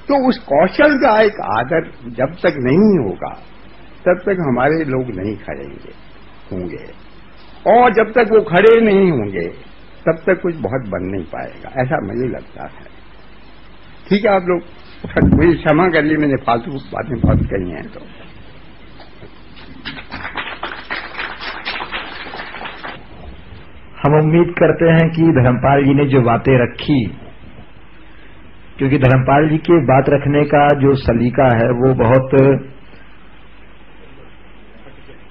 तो उस कौशल का एक आदर जब तक नहीं होगा तब तक हमारे लोग नहीं खड़ेंगे होंगे, और जब तक वो खड़े नहीं होंगे तब तक कुछ बहुत बन नहीं पाएगा, ऐसा मुझे लगता है। ठीक है, आप लोग मुझे क्षमा करिए, मैंने फालतू बातें बहुत कही हैं। तो हम उम्मीद करते हैं कि धर्मपाल जी ने जो बातें रखी, क्योंकि धर्मपाल जी के बात रखने का जो सलीका है वो बहुत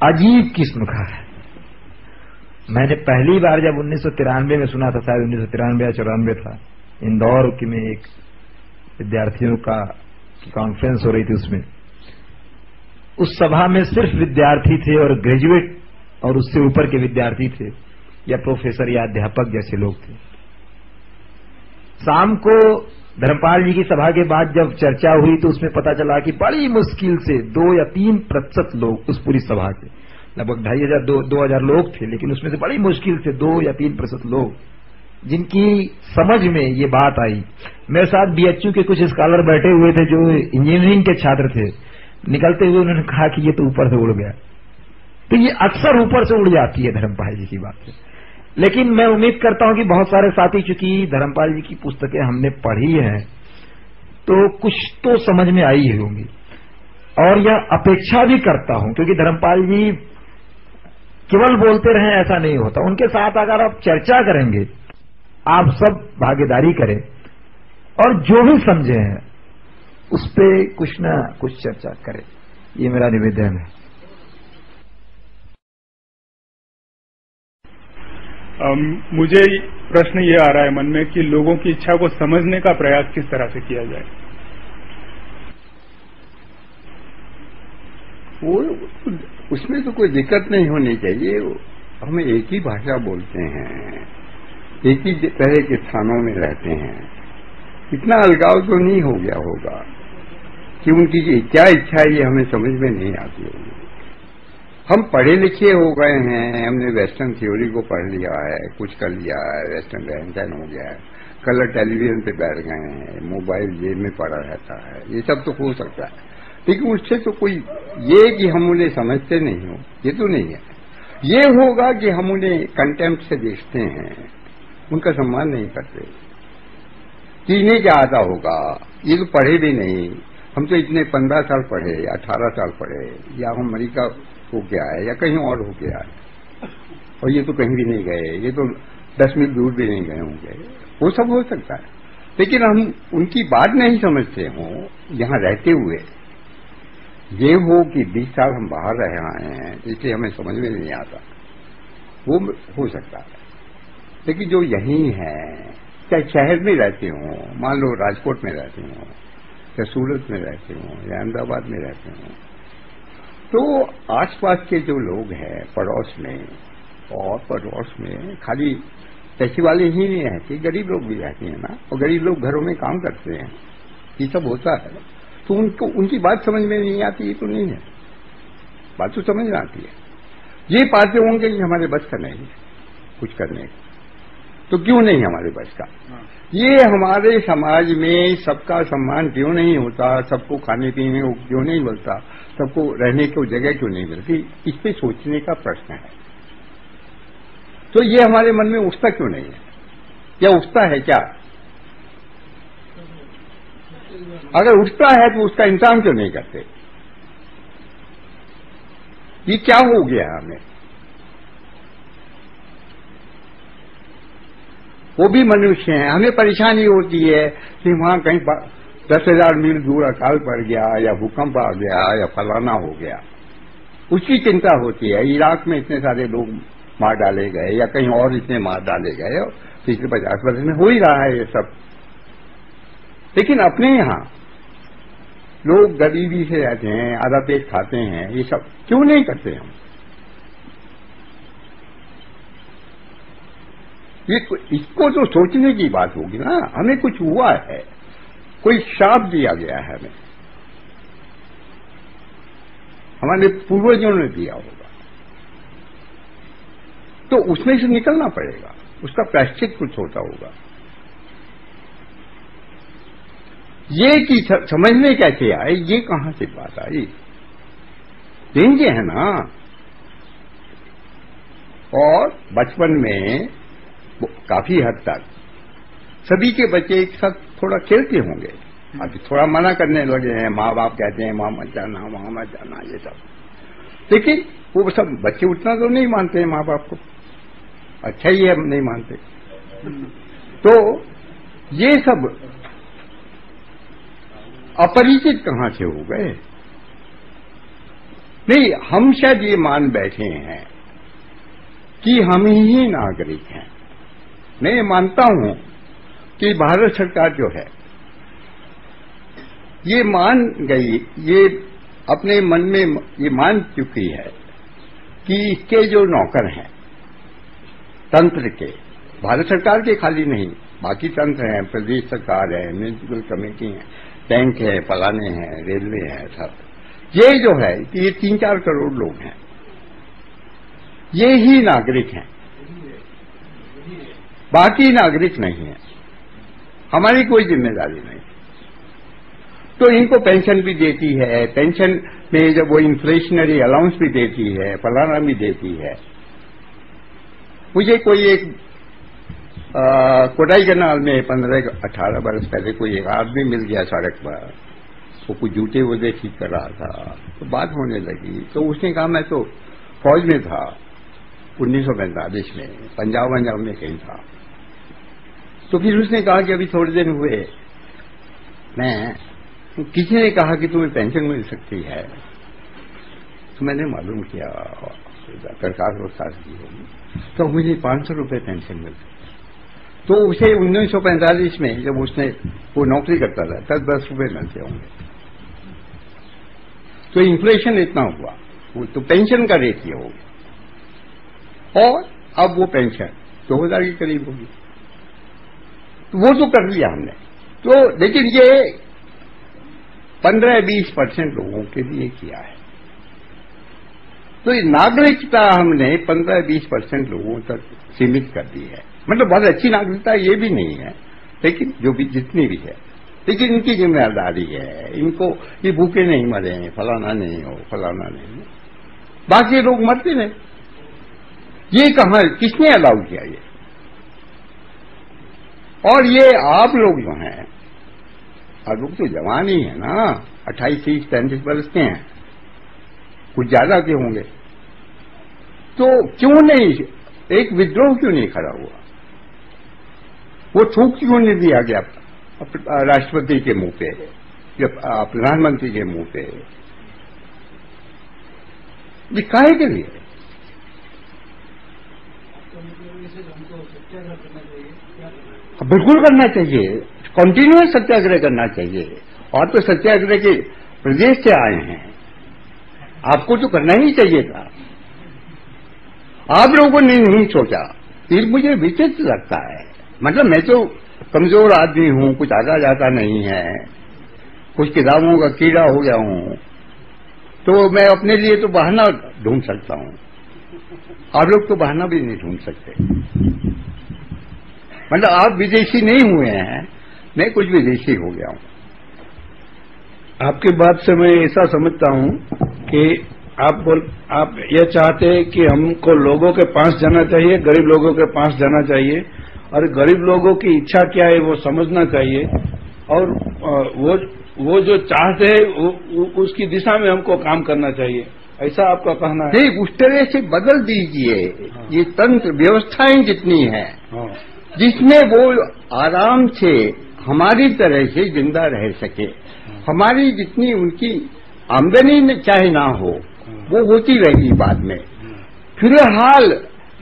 अजीब किस्म का है। मैंने पहली बार जब 1993 में सुना था, शायद 1993 या 94 था, इंदौर में एक विद्यार्थियों का कॉन्फ्रेंस हो रही थी, उसमें उस सभा में सिर्फ विद्यार्थी थे और ग्रेजुएट और उससे ऊपर के विद्यार्थी थे, या प्रोफेसर या अध्यापक जैसे लोग थे। शाम को धर्मपाल जी की सभा के बाद जब चर्चा हुई तो उसमें पता चला कि बड़ी मुश्किल से 2 या 3% लोग उस पूरी सभा के, लगभग 2500-2000 लोग थे, लेकिन उसमें से बड़ी मुश्किल से 2 या 3% लोग जिनकी समझ में ये बात आई। मेरे साथ बीएचयू के कुछ स्कॉलर बैठे हुए थे जो इंजीनियरिंग के छात्र थे, निकलते हुए उन्होंने कहा कि ये तो ऊपर से उड़ गया। तो ये अक्सर ऊपर से उड़ जाती है धर्मपाल जी की बात। लेकिन मैं उम्मीद करता हूं कि बहुत सारे साथी, चूंकि धर्मपाल जी की पुस्तकें हमने पढ़ी हैं, तो कुछ तो समझ में आई ही होंगी, और यह अपेक्षा भी करता हूं, क्योंकि धर्मपाल जी केवल बोलते रहें ऐसा नहीं होता। उनके साथ अगर आप चर्चा करेंगे, आप सब भागीदारी करें और जो भी समझे हैं उस पर कुछ ना कुछ चर्चा करें, ये मेरा निवेदन है। मुझे प्रश्न ये आ रहा है मन में कि लोगों की इच्छा को समझने का प्रयास किस तरह से किया जाए। वो उसमें तो कोई दिक्कत नहीं होनी चाहिए। हम एक ही भाषा बोलते हैं, एक ही तरह के स्थानों में रहते हैं, इतना अलगाव तो नहीं हो गया होगा कि उनकी क्या इच्छा है ये हमें समझ में नहीं आती होगी। हम पढ़े लिखे हो गए हैं, हमने वेस्टर्न थ्योरी को पढ़ लिया है, कुछ कर लिया है, वेस्टर्न रहन सहन हो गया है, कलर टेलीविजन पे बैठ गए हैं, मोबाइल जेब में पड़ा रहता है, ये सब तो हो सकता है, लेकिन उससे तो कोई ये कि हम उन्हें समझते नहीं हो, ये तो नहीं है। ये होगा कि हम उन्हें कंटेम्प्ट से देखते हैं, उनका सम्मान नहीं करते, कि इन्हें क्या आता होगा, ये तो पढ़े भी नहीं, हम तो इतने 15 साल पढ़े, 18 साल पढ़े, या हम अमेरिका हो गया है या कहीं और हो गया है, और ये तो कहीं भी नहीं गए, ये तो 10 मील दूर भी नहीं गए होंगे, वो सब हो सकता है। लेकिन हम उनकी बात नहीं समझते हों यहां रहते हुए, ये हो कि 20 साल हम बाहर रह आए हैं इसलिए हमें समझ में नहीं आता, वो हो सकता है। लेकिन जो यहीं है, चाहे शहर में रहते हों, मान लो राजकोट में रहते हों या सूरत में रहते हों या अहमदाबाद में रहते हों, तो आसपास के जो लोग हैं पड़ोस में, और पड़ोस में खाली पैसे वाले ही नहीं रहते, गरीब लोग भी रहते हैं ना, और गरीब लोग घरों में काम करते हैं, ये सब होता है, तो उनको उनकी बात समझ में नहीं आती, ये तो नहीं है, बात तो समझ में आती है। ये पाते होंगे कि हमारे बस का नहीं है कुछ करने का, तो क्यों नहीं हमारे बस का, ये हमारे समाज में सबका सम्मान क्यों नहीं होता, सबको खाने पीने को क्यों नहीं मिलता, सबको रहने को जगह क्यों नहीं मिलती, इस पे सोचने का प्रश्न है। तो ये हमारे मन में उठता क्यों नहीं है, या उठता है क्या? अगर उठता है तो उसका इंतजाम क्यों नहीं करते? ये क्या हो गया हमें? वो भी मनुष्य हैं, हमें परेशानी होती है कि वहां कहीं 10,000 मील दूर अकाल पड़ गया, या भूकंप आ गया, या फलाना हो गया, उसकी चिंता होती है। इराक में इतने सारे लोग मार डाले गए, या कहीं और इतने मार डाले गए, पिछले 50 वर्ष में हो ही रहा है ये सब। लेकिन अपने यहां लोग गरीबी से रहते हैं, आधा पेट खाते हैं, ये सब क्यों नहीं करते हम? ये इसको तो सोचने की बात होगी ना। हमें कुछ हुआ है, कोई श्राप दिया गया है हमें, हमारे पूर्वजों ने दिया होगा, तो उसमें से निकलना पड़ेगा, उसका प्रायश्चित कुछ होता होगा। ये कि समझने कैसे आए, ये कहां से बात आई? देंगे है ना। और बचपन में काफी हद तक सभी के बच्चे एक साथ थोड़ा खेलते होंगे, अभी थोड़ा मना करने लगे हैं, माँ बाप कहते हैं माँ मत जाना, वहां मत जाना, ये सब। लेकिन वो सब बच्चे उतना तो नहीं मानते हैं माँ बाप को, अच्छा ही है हम नहीं मानते। तो ये सब अपरिचित कहां से हो गए? नहीं, हम शायद ये मान बैठे हैं कि हम ही नागरिक हैं। मैं ये मानता हूं कि भारत सरकार जो है ये मान गई, ये अपने मन में ये मान चुकी है कि इसके जो नौकर हैं तंत्र के, भारत सरकार के खाली नहीं, बाकी तंत्र हैं, प्रदेश सरकार है, म्यूनिसिपल कमेटी है, बैंक है, फलाने हैं, रेलवे है, सब ये जो है कि ये 3-4 करोड़ लोग हैं, ये ही नागरिक हैं, बाकी नागरिक नहीं है, हमारी कोई जिम्मेदारी नहीं। तो इनको पेंशन भी देती है, पेंशन में जब वो इन्फ्लेशनरी अलाउंस भी देती है, फलाना भी देती है। मुझे कोई एक कोटाई कनाल में 15-18 बरस पहले कोई एक आदमी मिल गया सड़क पर, वो कुछ जूते वूते ठीक कर रहा था, तो बात होने लगी। तो उसने कहा मैं तो फौज में था 1945 में, पंजाब में कहीं था। तो फिर उसने कहा कि अभी थोड़े दिन हुए किसी ने कहा कि तुम्हें पेंशन मिल सकती है, तो मैंने मालूम किया सरकार को साथ की होगी, तो मुझे 500 रुपये पेंशन मिलती। तो उसे 1945 में जब उसने वो नौकरी करता था तब 10 रुपये मिलते होंगे। तो इन्फ्लेशन इतना हुआ, वो तो पेंशन का रेट ये हो गया, और अब वो पेंशन 2000 के करीब होगी। तो वो तो कर लिया हमने, तो लेकिन ये 15-20% लोगों के लिए किया है। तो ये नागरिकता हमने 15-20% लोगों तक सीमित कर दी है। मतलब बहुत अच्छी नागरिकता ये भी नहीं है, लेकिन जो भी जितनी भी है, लेकिन इनकी जिम्मेदारी है, इनको ये भूखे नहीं मरे, फलाना नहीं हो, फलाना नहीं हो, बाकी लोग मरते रहे। ये कहां, किसने अलाउ किया ये? और ये आप लोग जो हैं, आप लोग तो जवान ही है ना, 28-30-35 वर्ष के हैं, कुछ ज्यादा के होंगे, तो क्यों नहीं एक विद्रोह क्यों नहीं खड़ा हुआ? वो थूक क्यों नहीं दिया गया राष्ट्रपति के मुंह पे या प्रधानमंत्री के मुंह पे? ये काहे के लिए? बिल्कुल करना चाहिए, कंटिन्यूअस सत्याग्रह करना चाहिए। और तो सत्याग्रह के प्रदेश से आए हैं, आपको तो करना ही चाहिए था, आप लोगों ने नहीं सोचा। फिर मुझे विचित्र लगता है, मतलब मैं तो कमजोर आदमी हूं, कुछ आगा जाता नहीं है, कुछ किताबों का कीड़ा हो गया हूं, तो मैं अपने लिए तो बहाना ढूंढ सकता हूं, आप लोग तो बहाना भी नहीं ढूंढ सकते। मतलब आप विदेशी नहीं हुए हैं, मैं कुछ विदेशी हो गया हूं। आपकी बात से मैं ऐसा समझता हूं कि आप ये चाहते हैं कि हमको लोगों के पास जाना चाहिए, गरीब लोगों के पास जाना चाहिए, और गरीब लोगों की इच्छा क्या है वो समझना चाहिए, और वो जो चाहते हैं उसकी दिशा में हमको काम करना चाहिए, ऐसा आपका कहना है? नहीं, उस तरह से बदल दीजिए। ये तंत्र व्यवस्थाएं जितनी हैं, जिसमें वो आराम से हमारी तरह से जिंदा रह सके, हमारी जितनी उनकी आमदनी में चाहे ना हो, वो होती रहेगी बाद में। फिलहाल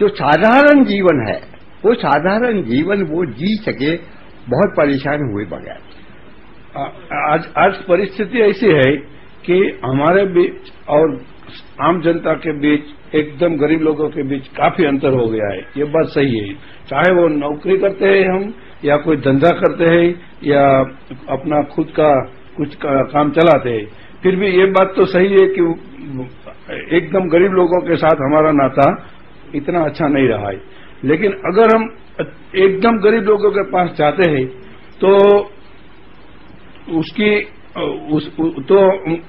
जो साधारण जीवन है, वो साधारण जीवन वो जी सके, बहुत परेशान हुए बगैर। आज परिस्थिति ऐसी है कि हमारे बीच और आम जनता के बीच, एकदम गरीब लोगों के बीच काफी अंतर हो गया है। ये बात सही है, चाहे वो नौकरी करते हैं हम, या कोई धंधा करते हैं, या अपना खुद का कुछ काम चलाते हैं, फिर भी ये बात तो सही है कि एकदम गरीब लोगों के साथ हमारा नाता इतना अच्छा नहीं रहा है। लेकिन अगर हम एकदम गरीब लोगों के पास जाते हैं तो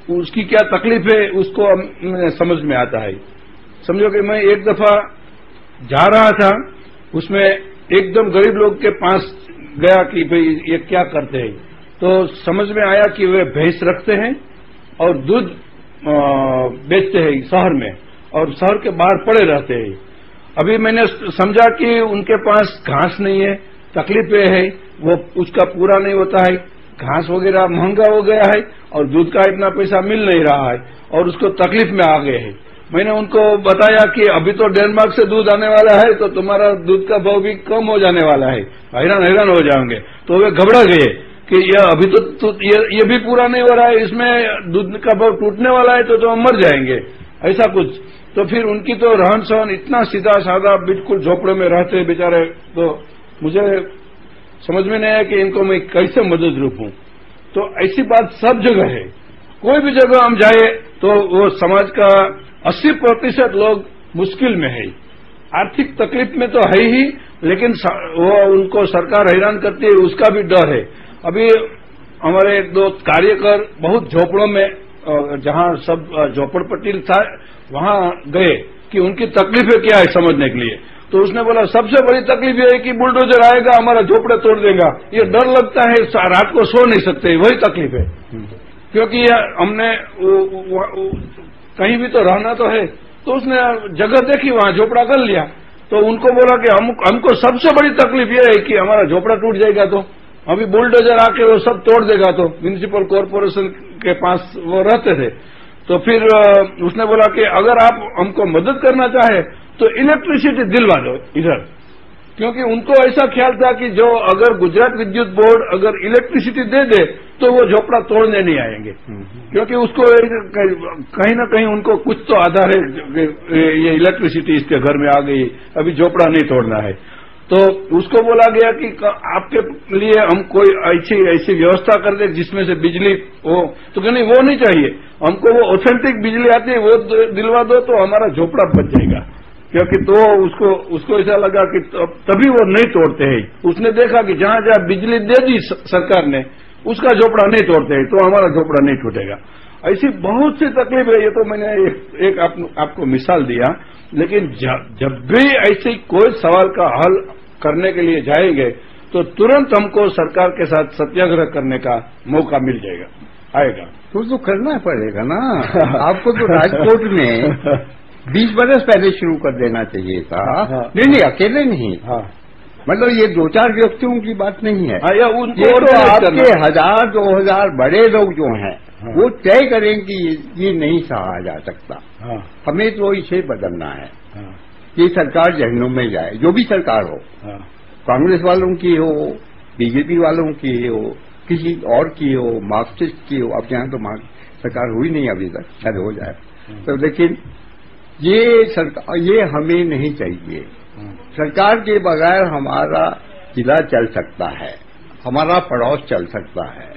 उसकी क्या तकलीफ है उसको समझ में आता है। समझो कि मैं एक दफा जा रहा था, उसमें एकदम गरीब लोग के पास गया कि भाई ये क्या करते हैं, तो समझ में आया कि वे भैंस रखते हैं और दूध बेचते हैं शहर में, और शहर के बाहर पड़े रहते हैं। अभी मैंने समझा कि उनके पास घास नहीं है, तकलीफें है, वो उसका पूरा नहीं होता है, घास वगैरह महंगा हो गया है और दूध का इतना पैसा मिल नहीं रहा है, और उसको तकलीफ में आ गए हैं। मैंने उनको बताया कि अभी तो डेनमार्क से दूध आने वाला है, तो तुम्हारा दूध का भाव भी कम हो जाने वाला है, हैरान हो जाओगे। तो वे घबरा गए कि ये अभी तो ये भी पूरा नहीं हो रहा है, इसमें दूध का भाव टूटने वाला है, तो हम मर जाएंगे, ऐसा कुछ। तो फिर उनकी तो रहन सहन इतना सीधा साधा, बिल्कुल झोपड़े में रहते बेचारे, तो मुझे समझ में नहीं आया कि इनको मैं कैसे मदद रूपूं। तो ऐसी बात सब जगह है, कोई भी जगह हम जाए तो वो समाज का 80% लोग मुश्किल में है, आर्थिक तकलीफ में तो है ही, लेकिन वो उनको सरकार हैरान करती है, उसका भी डर है। अभी हमारे एक दो कार्यकर बहुत झोपड़ों में, जहां सब झोपड़पट्टी था, वहां गए कि उनकी तकलीफें क्या है समझने के लिए। तो उसने बोला सबसे बड़ी तकलीफ यह है कि बुलडोजर आएगा, हमारा झोपड़े तोड़ देगा, ये डर लगता है, रात को सो नहीं सकते, वही तकलीफ है। क्योंकि हमने कहीं भी तो रहना तो है, तो उसने जगह देखी, वहां झोपड़ा कर लिया। तो उनको बोला कि हमको सबसे बड़ी तकलीफ यह है कि हमारा झोपड़ा टूट जाएगा, तो अभी बुलडोजर आके वो सब तोड़ देगा। तो म्यूनिसिपल कॉर्पोरेशन के पास वो रहते थे। तो फिर उसने बोला कि अगर आप हमको मदद करना चाहे तो इलेक्ट्रिसिटी दिलवा दो इधर, क्योंकि उनको ऐसा ख्याल था कि जो अगर गुजरात विद्युत बोर्ड अगर इलेक्ट्रिसिटी दे दे तो वो झोपड़ा तोड़ने नहीं आएंगे, क्योंकि उसको कहीं ना कहीं उनको कुछ तो आधार है, ये इलेक्ट्रिसिटी इसके घर में आ गई, अभी झोपड़ा नहीं तोड़ना है। तो उसको बोला गया कि आपके लिए हम कोई ऐसी व्यवस्था कर दे जिसमें से बिजली हो। तो कहने वो नहीं चाहिए, हमको वो ऑथेंटिक बिजली आती है, वो दिलवा दो तो हमारा झोपड़ा बच जाएगा। क्योंकि तो उसको ऐसा लगा कि तभी वो नहीं तोड़ते हैं। उसने देखा कि जहां जहां बिजली दे दी सरकार ने, उसका झोपड़ा नहीं तोड़ते हैं, तो हमारा झोपड़ा नहीं टूटेगा। ऐसी बहुत सी तकलीफ है। ये तो मैंने एक आपको मिसाल दिया, लेकिन जब भी ऐसे कोई सवाल का हल करने के लिए जाएंगे तो तुरंत हमको सरकार के साथ सत्याग्रह करने का मौका मिल आएगा। तो करना पड़ेगा ना। आपको तो राजकोट में 20 बरस पहले शुरू कर देना चाहिए था। हाँ। नहीं, अकेले नहीं। हाँ। मतलब ये 2-4 व्यक्तियों की बात नहीं है। ये तो आपके 1000, 2000 बड़े लोग जो हैं, हाँ, वो तय करें कि ये नहीं सहा जा सकता। हाँ। हमें तो इसे बदलना है। हाँ। ये सरकार जहन्नुम में जाए, जो भी सरकार हो। हाँ। कांग्रेस वालों की हो, बीजेपी वालों की हो, किसी और की हो, मार्क्सिस्ट की हो। अब यहाँ तो सरकार हुई नहीं अभी तक, शायद हो जाए। तो लेकिन ये हमें नहीं चाहिए। सरकार के बगैर हमारा जिला चल सकता है, हमारा पड़ोस चल सकता है।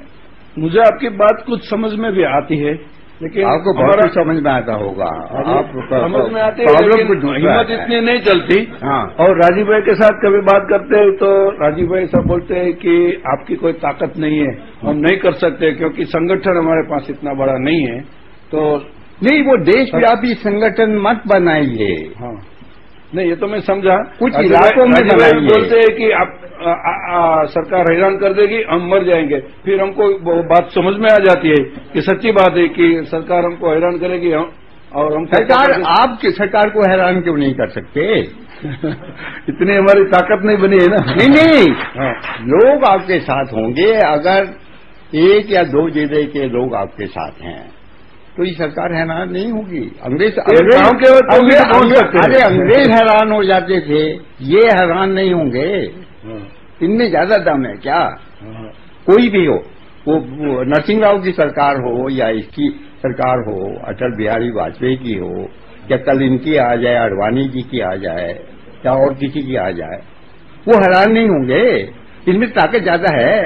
मुझे आपकी बात कुछ समझ में भी आती है, लेकिन आपको बहुत कुछ समझ में आता होगा। आप समझ में आती है, लेकिन हिम्मत इतनी नहीं चलती। हाँ। और राजीव भाई के साथ कभी बात करते हैं तो राजीव भाई सब बोलते हैं कि आपकी कोई ताकत नहीं है, हम नहीं कर सकते, क्योंकि संगठन हमारे पास इतना बड़ा नहीं है। तो नहीं, वो देशव्यापी संगठन मत बनाइए। हाँ, नहीं ये तो मैं समझा। कुछ इलाकों में बनाइए। बोलते हैं कि आप सरकार हैरान कर देगी, हम मर जाएंगे। फिर हमको वो बात समझ में आ जाती है कि सच्ची बात है कि सरकार हमको हैरान करेगी, और हम सरकार आपकी सरकार को हैरान क्यों नहीं कर सकते? इतनी हमारी ताकत नहीं बनी है ना। नहीं हाँ। लोग आपके साथ होंगे। अगर 1 या 2 जिले के लोग आपके साथ हैं तो ये सरकार हैरान नहीं होगी। अंग्रेज अरे अंग्रेज हैरान हो जाते थे, ये हैरान नहीं होंगे। इनमें ज्यादा दम है क्या? कोई भी हो, वो नरसिंह राव की सरकार हो या इसकी सरकार हो, अटल बिहारी वाजपेयी की हो, या कल इनकी आ जाए, अडवाणी जी की आ जाए, या और किसी की आ जाए, वो हैरान नहीं होंगे। इनमें ताकत ज्यादा है,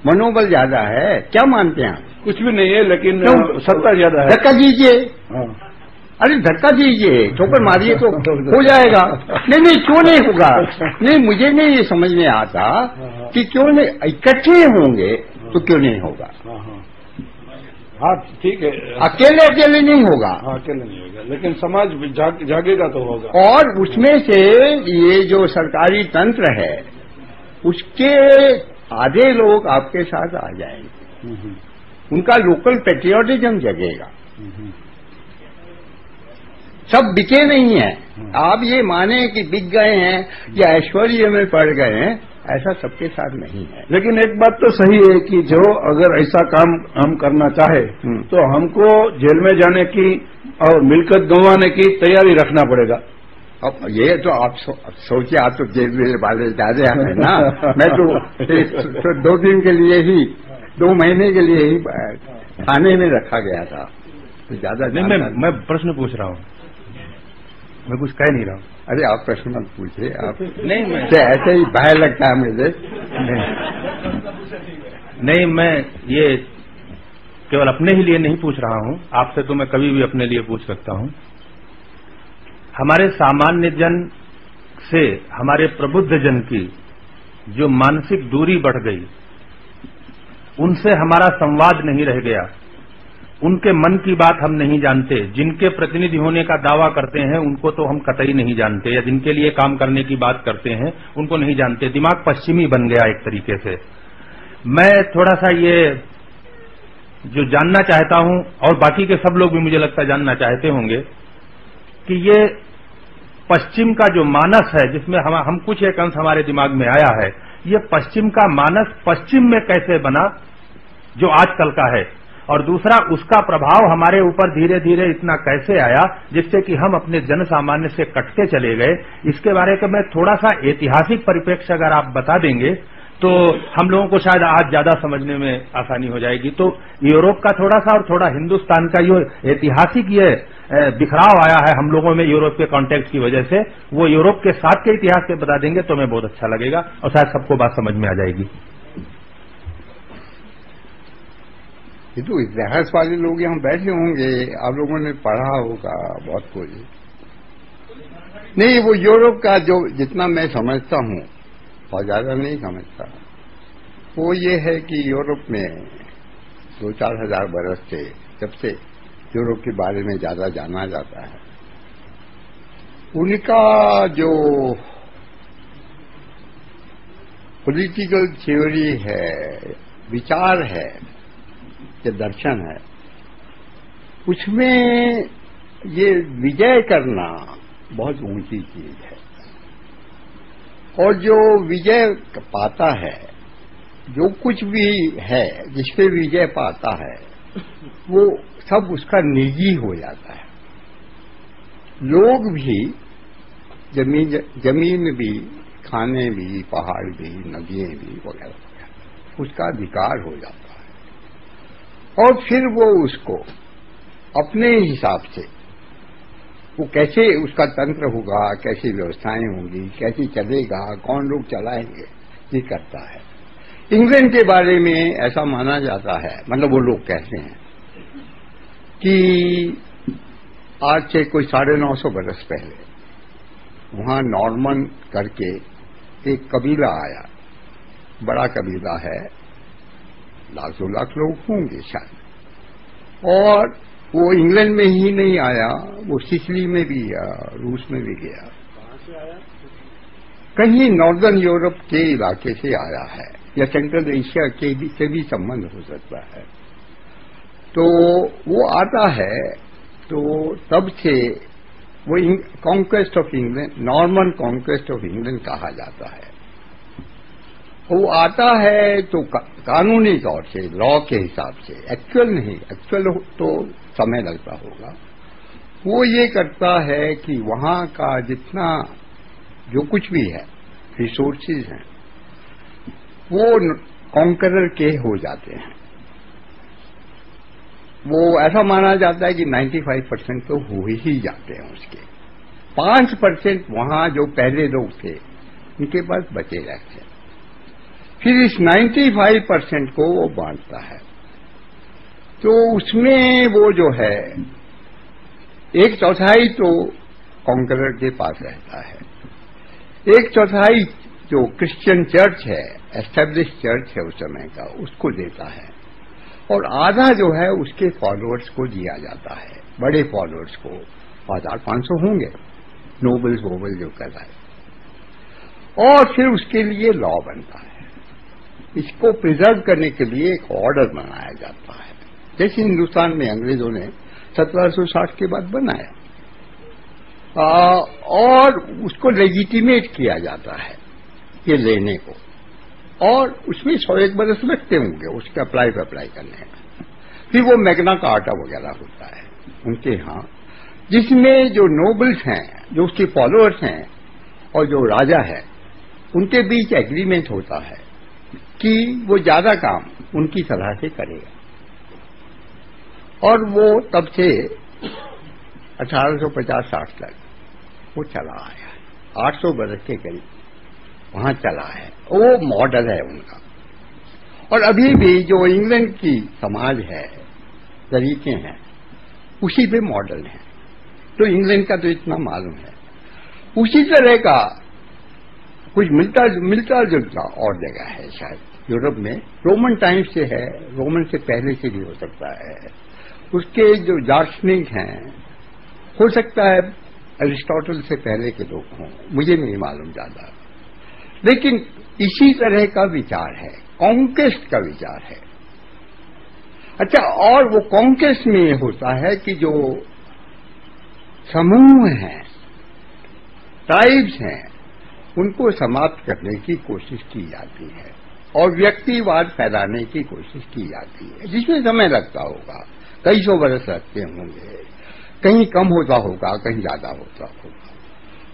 मनोबल ज्यादा है। क्या मानते हैं? कुछ भी नहीं है, लेकिन सत्ता ज्यादा है। धक्का दीजिए। अरे धक्का दीजिए, ठोकर मारिए तो हो जाएगा। नहीं क्यों नहीं होगा? नहीं, मुझे नहीं ये समझ में आता कि क्यों नहीं इकट्ठे होंगे तो क्यों नहीं होगा। हाँ ठीक है, अकेले नहीं होगा। हाँ अकेले नहीं होगा, लेकिन समाज जागेगा तो होगा। और उसमें से ये जो सरकारी तंत्र है उसके आधे लोग आपके साथ आ जाएंगे। उनका लोकल पेट्रियोटिज्म जगेगा। सब बिके नहीं है। आप ये माने कि बिक गए हैं या ऐश्वर्य में पड़ गए हैं, ऐसा सबके साथ नहीं है। लेकिन एक बात तो सही है कि जो अगर ऐसा काम हम करना चाहे तो हमको जेल में जाने की और मिलकत गंवाने की तैयारी रखना पड़ेगा। अब ये तो आप सोचिए, आप तो जेल में वाले ज्यादा हैं ना। मैं तो 2 दिन के लिए ही, 2 महीने के लिए ही थाने में रखा गया था, तो ज्यादा नहीं। मैं प्रश्न पूछ रहा हूँ, मैं कुछ कह नहीं रहा हूँ। अरे आप प्रश्न मत पूछिए। आप नहीं, मैं ऐसे ही बाहर लगता है मुझे। नहीं, मैं ये केवल अपने ही लिए नहीं पूछ रहा हूँ, आपसे तो मैं कभी भी अपने लिए पूछ सकता हूँ। हमारे सामान्य जन से हमारे प्रबुद्ध जन की जो मानसिक दूरी बढ़ गई, उनसे हमारा संवाद नहीं रह गया, उनके मन की बात हम नहीं जानते, जिनके प्रतिनिधि होने का दावा करते हैं उनको तो हम कतई नहीं जानते, या जिनके लिए काम करने की बात करते हैं उनको नहीं जानते। दिमाग पश्चिमी बन गया एक तरीके से। मैं थोड़ा सा ये जो जानना चाहता हूं, और बाकी के सब लोग भी मुझे लगता है जानना चाहते होंगे, कि ये पश्चिम का जो मानस है, जिसमें हम कुछ एक अंश हमारे दिमाग में आया है, ये पश्चिम का मानस पश्चिम में कैसे बना जो आजकल का है, और दूसरा उसका प्रभाव हमारे ऊपर धीरे धीरे इतना कैसे आया जिससे कि हम अपने जन सामान्य से कटते चले गए। इसके बारे में थोड़ा सा ऐतिहासिक परिप्रेक्ष्य अगर आप बता देंगे तो हम लोगों को शायद आज ज्यादा समझने में आसानी हो जाएगी। तो यूरोप का थोड़ा सा और थोड़ा हिंदुस्तान का जो ऐतिहासिक ये बिखराव आया है हम लोगों में यूरोप के कॉन्टेक्स्ट की वजह से, वो यूरोप के साथ के इतिहास से बता देंगे तो हमें बहुत अच्छा लगेगा और शायद सबको बात समझ में आ जाएगी। ये तो इतिहास वाले लोग यहाँ बैठे होंगे, आप लोगों ने पढ़ा होगा बहुत कुछ। नहीं, वो यूरोप का जो जितना मैं समझता हूँ और ज्यादा नहीं समझता, वो ये है कि यूरोप में 2-4 हजार बरस से जब से यूरोप के बारे में ज्यादा जाना जाता है, उनका जो पॉलिटिकल थ्योरी है, विचार है, ये दर्शन है, उसमें ये विजय करना बहुत ऊंची चीज है। और जो विजय पाता है, जो कुछ भी है जिसपे विजय पाता है, वो सब उसका निजी हो जाता है। लोग भी, जमीन भी, खाने भी, पहाड़ भी, नदियां भी वगैरह, उसका अधिकार हो जाता है। और फिर वो उसको अपने हिसाब से, वो कैसे उसका तंत्र होगा, कैसी व्यवस्थाएं होंगी, कैसे चलेगा, कौन लोग चलाएंगे, ये करता है। इंग्लैंड के बारे में ऐसा माना जाता है, मतलब वो लोग कहते हैं कि आज से कोई 950 बरस पहले वहां नॉर्मन करके एक कबीला आया, बड़ा कबीला है, 1 लाख 2 लाख लोग होंगे शायद, और वो इंग्लैंड में ही नहीं आया, वो सिसिली में भी गया, रूस में भी गया। कहीं नॉर्दर्न यूरोप के इलाके से आया है या सेंट्रल एशिया के भी से भी संबंध हो सकता है। तो वो आता है तो तब से वो conquest of England, Norman conquest of England कहा जाता है। वो आता है तो कानूनी तौर से, लॉ के हिसाब से, एक्चुअल नहीं, एक्चुअल तो समय लगता होगा। वो ये करता है कि वहां का जितना जो कुछ भी है रिसोर्सेज हैं वो कॉन्करर के हो जाते हैं। वो ऐसा माना जाता है कि 95% तो हो ही जाते हैं उसके। 5% वहां जो पहले लोग थे उनके पास बचे रहते हैं। फिर इस 95% को वो बांटता है। तो उसमें वो जो है 1/4 तो कॉन्करर के पास रहता है, 1/4 जो क्रिश्चियन चर्च है, एस्टेब्लिश चर्च है उस समय का, उसको देता है, और आधा जो है उसके फॉलोअर्स को दिया जाता है, बड़े फॉलोअर्स को 500 होंगे, नोबल्स वोबल जो कर रहा है। और फिर उसके लिए लॉ बनता है। इसको प्रिजर्व करने के लिए एक ऑर्डर बनाया जाता है, जैसे हिंदुस्तान में अंग्रेजों ने 1760 के बाद बनाया, और उसको लेजिटिमेट किया जाता है ये लेने को, और उसमें 101 बरस लगते होंगे उसके अप्लाई करने में। फिर वो मैग्ना कार्टा वगैरह होता है उनके यहाँ, जिसमें जो नोबल्स हैं, जो उसके फॉलोअर्स हैं और जो राजा है, उनके बीच एग्रीमेंट होता है कि वो ज्यादा काम उनकी सलाह से करेगा। और वो तब से 1850-60 तक वो चला आया है, 800 बरस के करीब वहां चला है। वो मॉडल है उनका। और अभी भी जो इंग्लैंड की समाज है, तरीके हैं, उसी पे मॉडल है। तो इंग्लैंड का तो इतना मालूम है। उसी तरह का कुछ मिलता जुलता और जगह है शायद यूरोप में, रोमन टाइम से है, रोमन से पहले से भी हो सकता है। उसके जो दार्शनिक हैं, हो सकता है अरिस्टोटल से पहले के लोग हों, मुझे नहीं मालूम ज्यादा, लेकिन इसी तरह का विचार है, कॉन्क्वेस्ट का विचार है। अच्छा, और वो कॉन्क्वेस्ट में ये होता है कि जो समूह हैं, ट्राइब्स हैं, उनको समाप्त करने की कोशिश की जाती है और व्यक्तिवाद फैलाने की कोशिश की जाती है, जिसमें समय लगता होगा, कई सौ बरस लगते होंगे, कहीं कम होता होगा, कहीं ज्यादा होता होगा।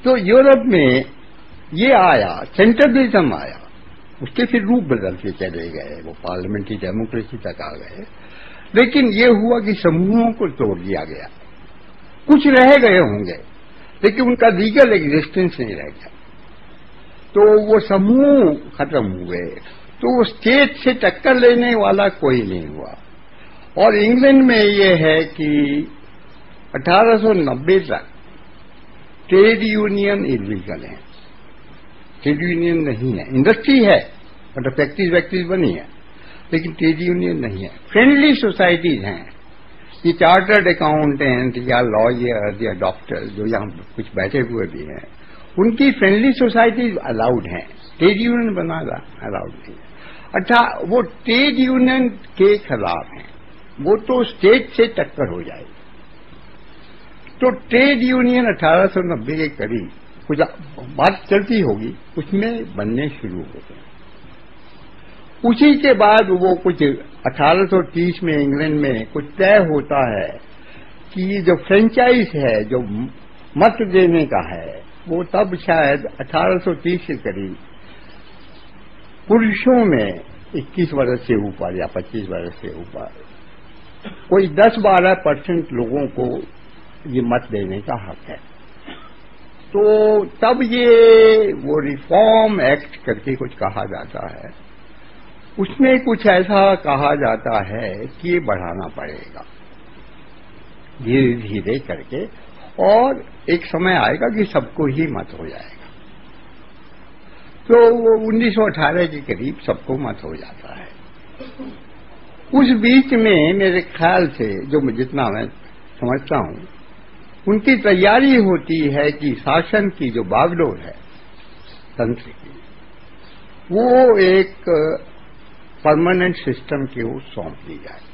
तो यूरोप में ये आया, सेंट्रलिज्म आया, उसके फिर रूप बदल के चले गए, वो पार्लियामेंट्री डेमोक्रेसी तक आ गए। लेकिन ये हुआ कि समूहों को तोड़ दिया गया, कुछ रह गए होंगे लेकिन उनका लीगल एग्जिस्टेंस नहीं रह गया, तो वो समूह खत्म हुए। तो वो स्टेट से टक्कर लेने वाला कोई नहीं हुआ। और इंग्लैंड में ये है कि 1890 तक ट्रेड यूनियन इलीगल है, ट्रेड यूनियन नहीं है, इंडस्ट्री है, मतलब फैक्ट्रीज बनी है, लेकिन ट्रेड यूनियन नहीं है। फ्रेंडली सोसाइटीज हैं, ये चार्टर्ड अकाउंटेंट या लॉयर या डॉक्टर जो यहाँ कुछ बैठे हुए भी हैं, उनकी फ्रेंडली सोसाइटीज अलाउड हैं, ट्रेड यूनियन बनाना अलाउड नहीं है। अच्छा, वो ट्रेड यूनियन के खिलाफ हैं, वो तो स्टेट से टक्कर हो जाएगी। तो ट्रेड यूनियन 1890 के करीब कुछ बात चलती होगी, उसमें बनने शुरू हो गए। उसी के बाद वो कुछ 1830 में इंग्लैंड में कुछ तय होता है कि जो फ्रेंचाइज है, जो मत देने का है, वो तब शायद 1830 के करीब पुरुषों में 21 वर्ष से ऊपर या 25 वर्ष से ऊपर कोई 10-12% लोगों को ये मत देने का हक है। तो तब ये वो रिफॉर्म एक्ट करके कुछ कहा जाता है, उसमें कुछ ऐसा कहा जाता है कि ये बढ़ाना पड़ेगा धीरे धीरे करके, और एक समय आएगा कि सबको ही मत हो जाएगा। तो वो 1918 के करीब सबको मत हो जाता है। उस बीच में मेरे ख्याल से जो जितना मैं समझता हूं, उनकी तैयारी होती है कि शासन की जो बागडोर है तंत्र की, वो एक परमानेंट सिस्टम की ओर सौंप दी जाए।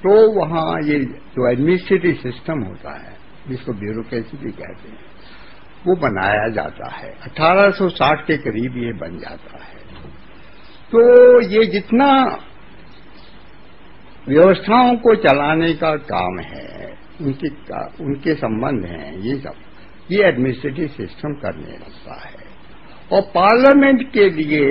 तो वहां ये जो एडमिनिस्ट्रेटिव सिस्टम होता है, जिसको ब्यूरोक्रेसी भी कहते हैं, वो बनाया जाता है। 1860 के करीब ये बन जाता है। तो ये जितना व्यवस्थाओं को चलाने का काम है, उनके संबंध हैं, ये सब ये एडमिनिस्ट्रेटिव सिस्टम करने लगता है। और पार्लियामेंट के लिए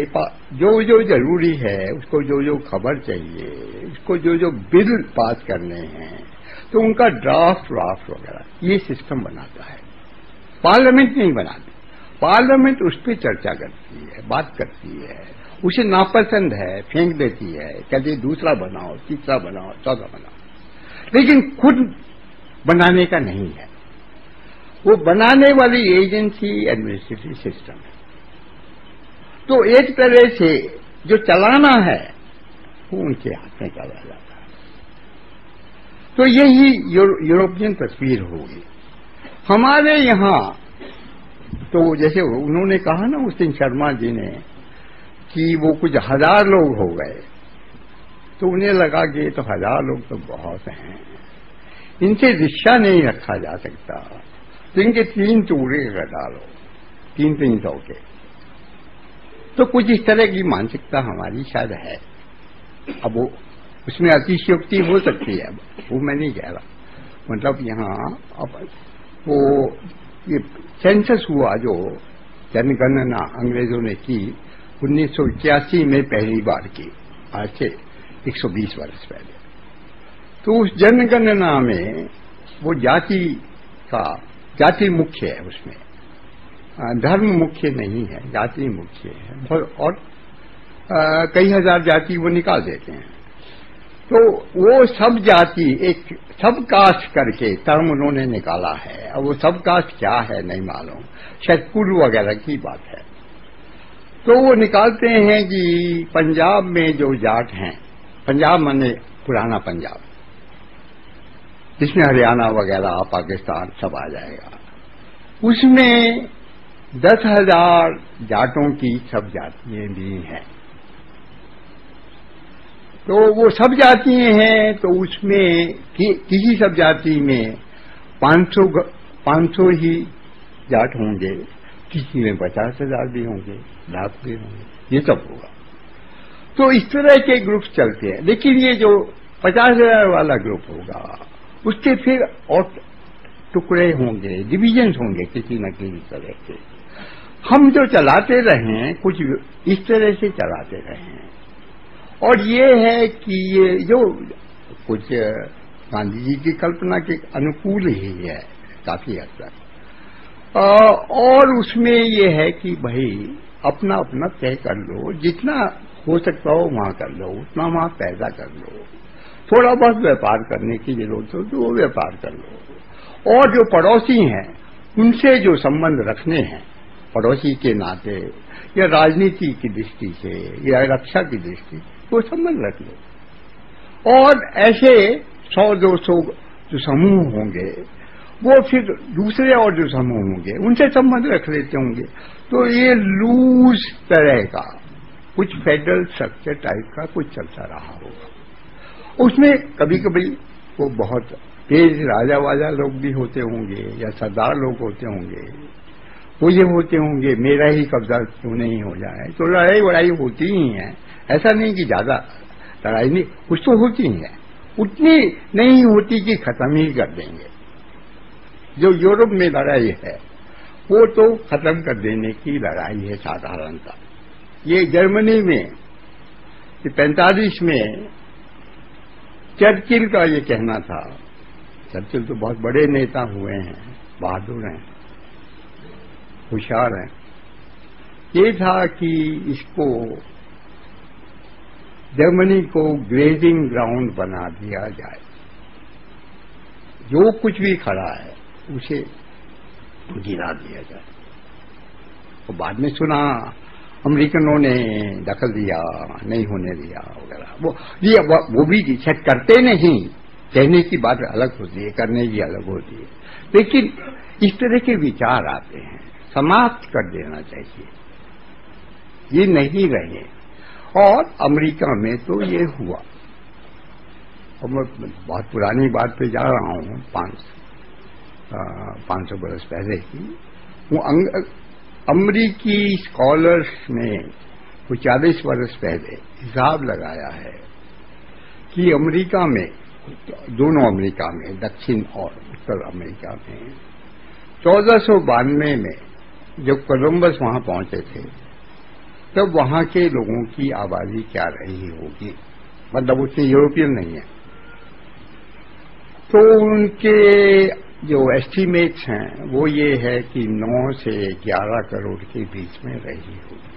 जो जो जरूरी है, उसको जो जो खबर चाहिए, उसको जो जो बिल पास करने हैं, तो उनका ड्राफ्ट वगैरह ये सिस्टम बनाता है। पार्लियामेंट नहीं बनाती। पार्लियामेंट उस पर चर्चा करती है, बात करती है, उसे नापसंद है, फेंक देती है, कहती दूसरा बनाओ, तीसरा बनाओ, चौथा बनाओ, लेकिन खुद बनाने का नहीं है। वो बनाने वाली एजेंसी एडमिनिस्ट्रेटिव सिस्टम है। तो एक तरह से जो चलाना है वो उनके हाथ में चला जाता है। तो यही यूरोपियन तस्वीर होगी। हमारे यहां तो जैसे उन्होंने कहा ना उस दिन शर्मा जी ने कि वो कुछ 1000 लोग हो गए, तो उन्हें लगा कि ये तो 1000 लोग तो बहुत हैं, इनसे रिक्शा नहीं रखा जा सकता, तो इनके 3 टुकड़े कर डालो, 300 के। तो कुछ इस तरह की मानसिकता हमारी शायद है। अब वो उसमें अतिशयोक्ति हो सकती है, वो मैं नहीं कह रहा। मतलब यहाँ अब वो ये सेंसस हुआ जो जनगणना अंग्रेजों ने की 1981 में पहली बार की, आज से 120 वर्ष पहले। तो उस जनगणना में वो जाति मुख्य है, उसमें धर्म मुख्य नहीं है, जाति मुख्य है। और कई हजार जाति वो निकाल देते हैं। तो वो सब जाति एक सब कास्ट करके टर्म उन्होंने निकाला है। अब वो सब कास्ट क्या है नहीं मालूम, शायद कुल वगैरह की बात है। तो वो निकालते हैं कि पंजाब में जो जाट हैं, पंजाब माने पुराना पंजाब, जिसमें हरियाणा वगैरह पाकिस्तान सब आ जाएगा, उसमें 10,000 जाटों की सब जातियां भी हैं। तो वो सब जातियां हैं, तो उसमें किसी सब जाति में 500 ही जाट होंगे, किसी में 50,000 भी होंगे, लाख भी होंगे, ये सब होगा। तो इस तरह के ग्रुप चलते हैं। लेकिन ये जो 50,000 वाला ग्रुप होगा, उसके फिर और टुकड़े होंगे, डिविजन्स होंगे किसी न किसी तरह के। हम जो चलाते रहे कुछ इस तरह से चलाते रहे, और ये है कि ये जो कुछ गांधी जी की कल्पना के अनुकूल ही है काफी हद तक। और उसमें ये है कि भाई अपना अपना तय कर लो, जितना हो सकता हो वहां कर लो, उतना वहां पैदा कर लो, थोड़ा बहुत व्यापार करने की जरूरत हो तो वो व्यापार कर लो। और जो पड़ोसी हैं उनसे जो संबंध रखने हैं पड़ोसी के नाते या राजनीति की दृष्टि से या रक्षा की दृष्टि, वो संबंध रख लो। और ऐसे 100-200 जो समूह होंगे, वो फिर दूसरे और जो समूह होंगे उनसे संबंध रख लेते होंगे। तो ये लूज तरह का कुछ फेडरल स्ट्रक्चर टाइप का कुछ चलता रहा होगा। उसमें कभी कभी वो बहुत तेज राजा वाजा लोग भी होते होंगे या सरदार लोग होते होंगे, वो ये होते होंगे मेरा ही कब्जा क्यों नहीं हो जाए। तो लड़ाई वड़ाई होती ही है, ऐसा नहीं कि ज्यादा लड़ाई नहीं, कुछ तो होती ही है, उतनी नहीं होती कि खत्म ही कर देंगे। जो यूरोप में लड़ाई है वो तो खत्म कर देने की लड़ाई है साधारणता। ये जर्मनी में 45 में चर्चिल का ये कहना था, चर्चिल तो बहुत बड़े नेता हुए हैं, बहादुर हैं, होशियार हैं, ये था कि इसको जर्मनी को ग्रेजिंग ग्राउंड बना दिया जाए, जो कुछ भी खड़ा है उसे गिरा दिया जाए। और बाद में सुना अमेरिकनों ने दखल दिया, नहीं होने दिया वगैरह। वो भी शायद करते नहीं, कहने की बात अलग होती है, करने की अलग होती है, लेकिन इस तरह के विचार आते हैं, समाप्त कर देना चाहिए, ये नहीं रहे। और अमेरिका में तो ये हुआ, और मैं बहुत पुरानी बात पे जा रहा हूँ, 500 बरस पहले की। वो अमरीकी स्कॉलर्स ने वो 40 बरस पहले हिसाब लगाया है कि अमेरिका में, दोनों अमेरिका में, दक्षिण और उत्तर अमेरिका में 1492 में जब कोलंबस वहां पहुंचे थे तब वहां के लोगों की आबादी क्या रही होगी, मतलब उतने यूरोपियन नहीं है। तो उनके जो एस्टीमेट्स हैं वो ये है कि 9 से 11 करोड़ के बीच में रही होगी।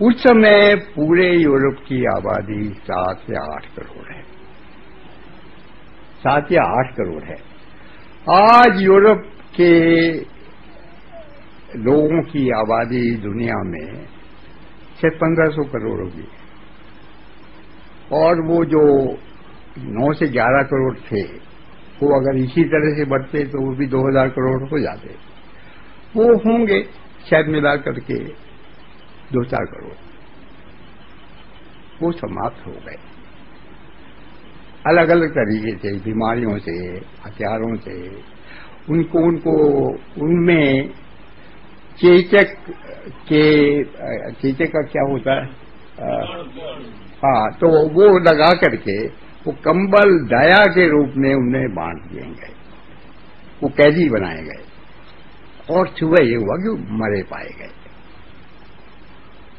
उस समय पूरे यूरोप की आबादी 7 या 8 करोड़ है, 7 या 8 करोड़ है। आज यूरोप के लोगों की आबादी दुनिया में 1500 करोड़ होगी, और वो जो 9 से 11 करोड़ थे वो अगर इसी तरह से बढ़ते तो वो भी 2000 करोड़ हो जाते। वो होंगे शायद मिला करके 2-4 करोड़, वो समाप्त हो गए अलग अलग तरीके से, बीमारियों से, हथियारों से। उनको उनमें चेचक का क्या होता है, हाँ, तो वो लगा करके वो कंबल दया के रूप में उन्हें बांट दिए गए, वो कैदी बनाए गए, और सुबह ये हुआ कि मरे पाए गए।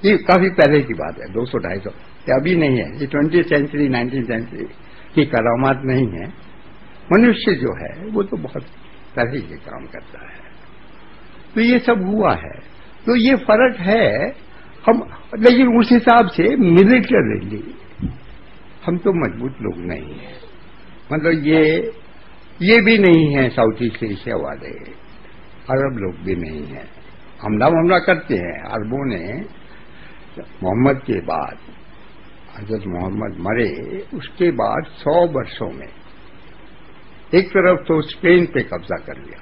ये काफी पहले की बात है, 200-250, अभी नहीं है। ये 20th सेंचुरी 19th सेंचुरी की करामात नहीं है। मनुष्य जो है वो तो बहुत तरह के काम करता है। तो ये सब हुआ है, तो ये फर्क है हम, लेकिन उस हिसाब से मिलिटरी हम तो मजबूत लोग नहीं हैं। मतलब ये भी नहीं है साउथ ईस्ट एशिया वाले, अरब लोग भी नहीं है। हमला करते हैं अरबों ने। मोहम्मद के बाद, हजरत मोहम्मद मरे उसके बाद 100 वर्षों में एक तरफ तो स्पेन पे कब्जा कर लिया,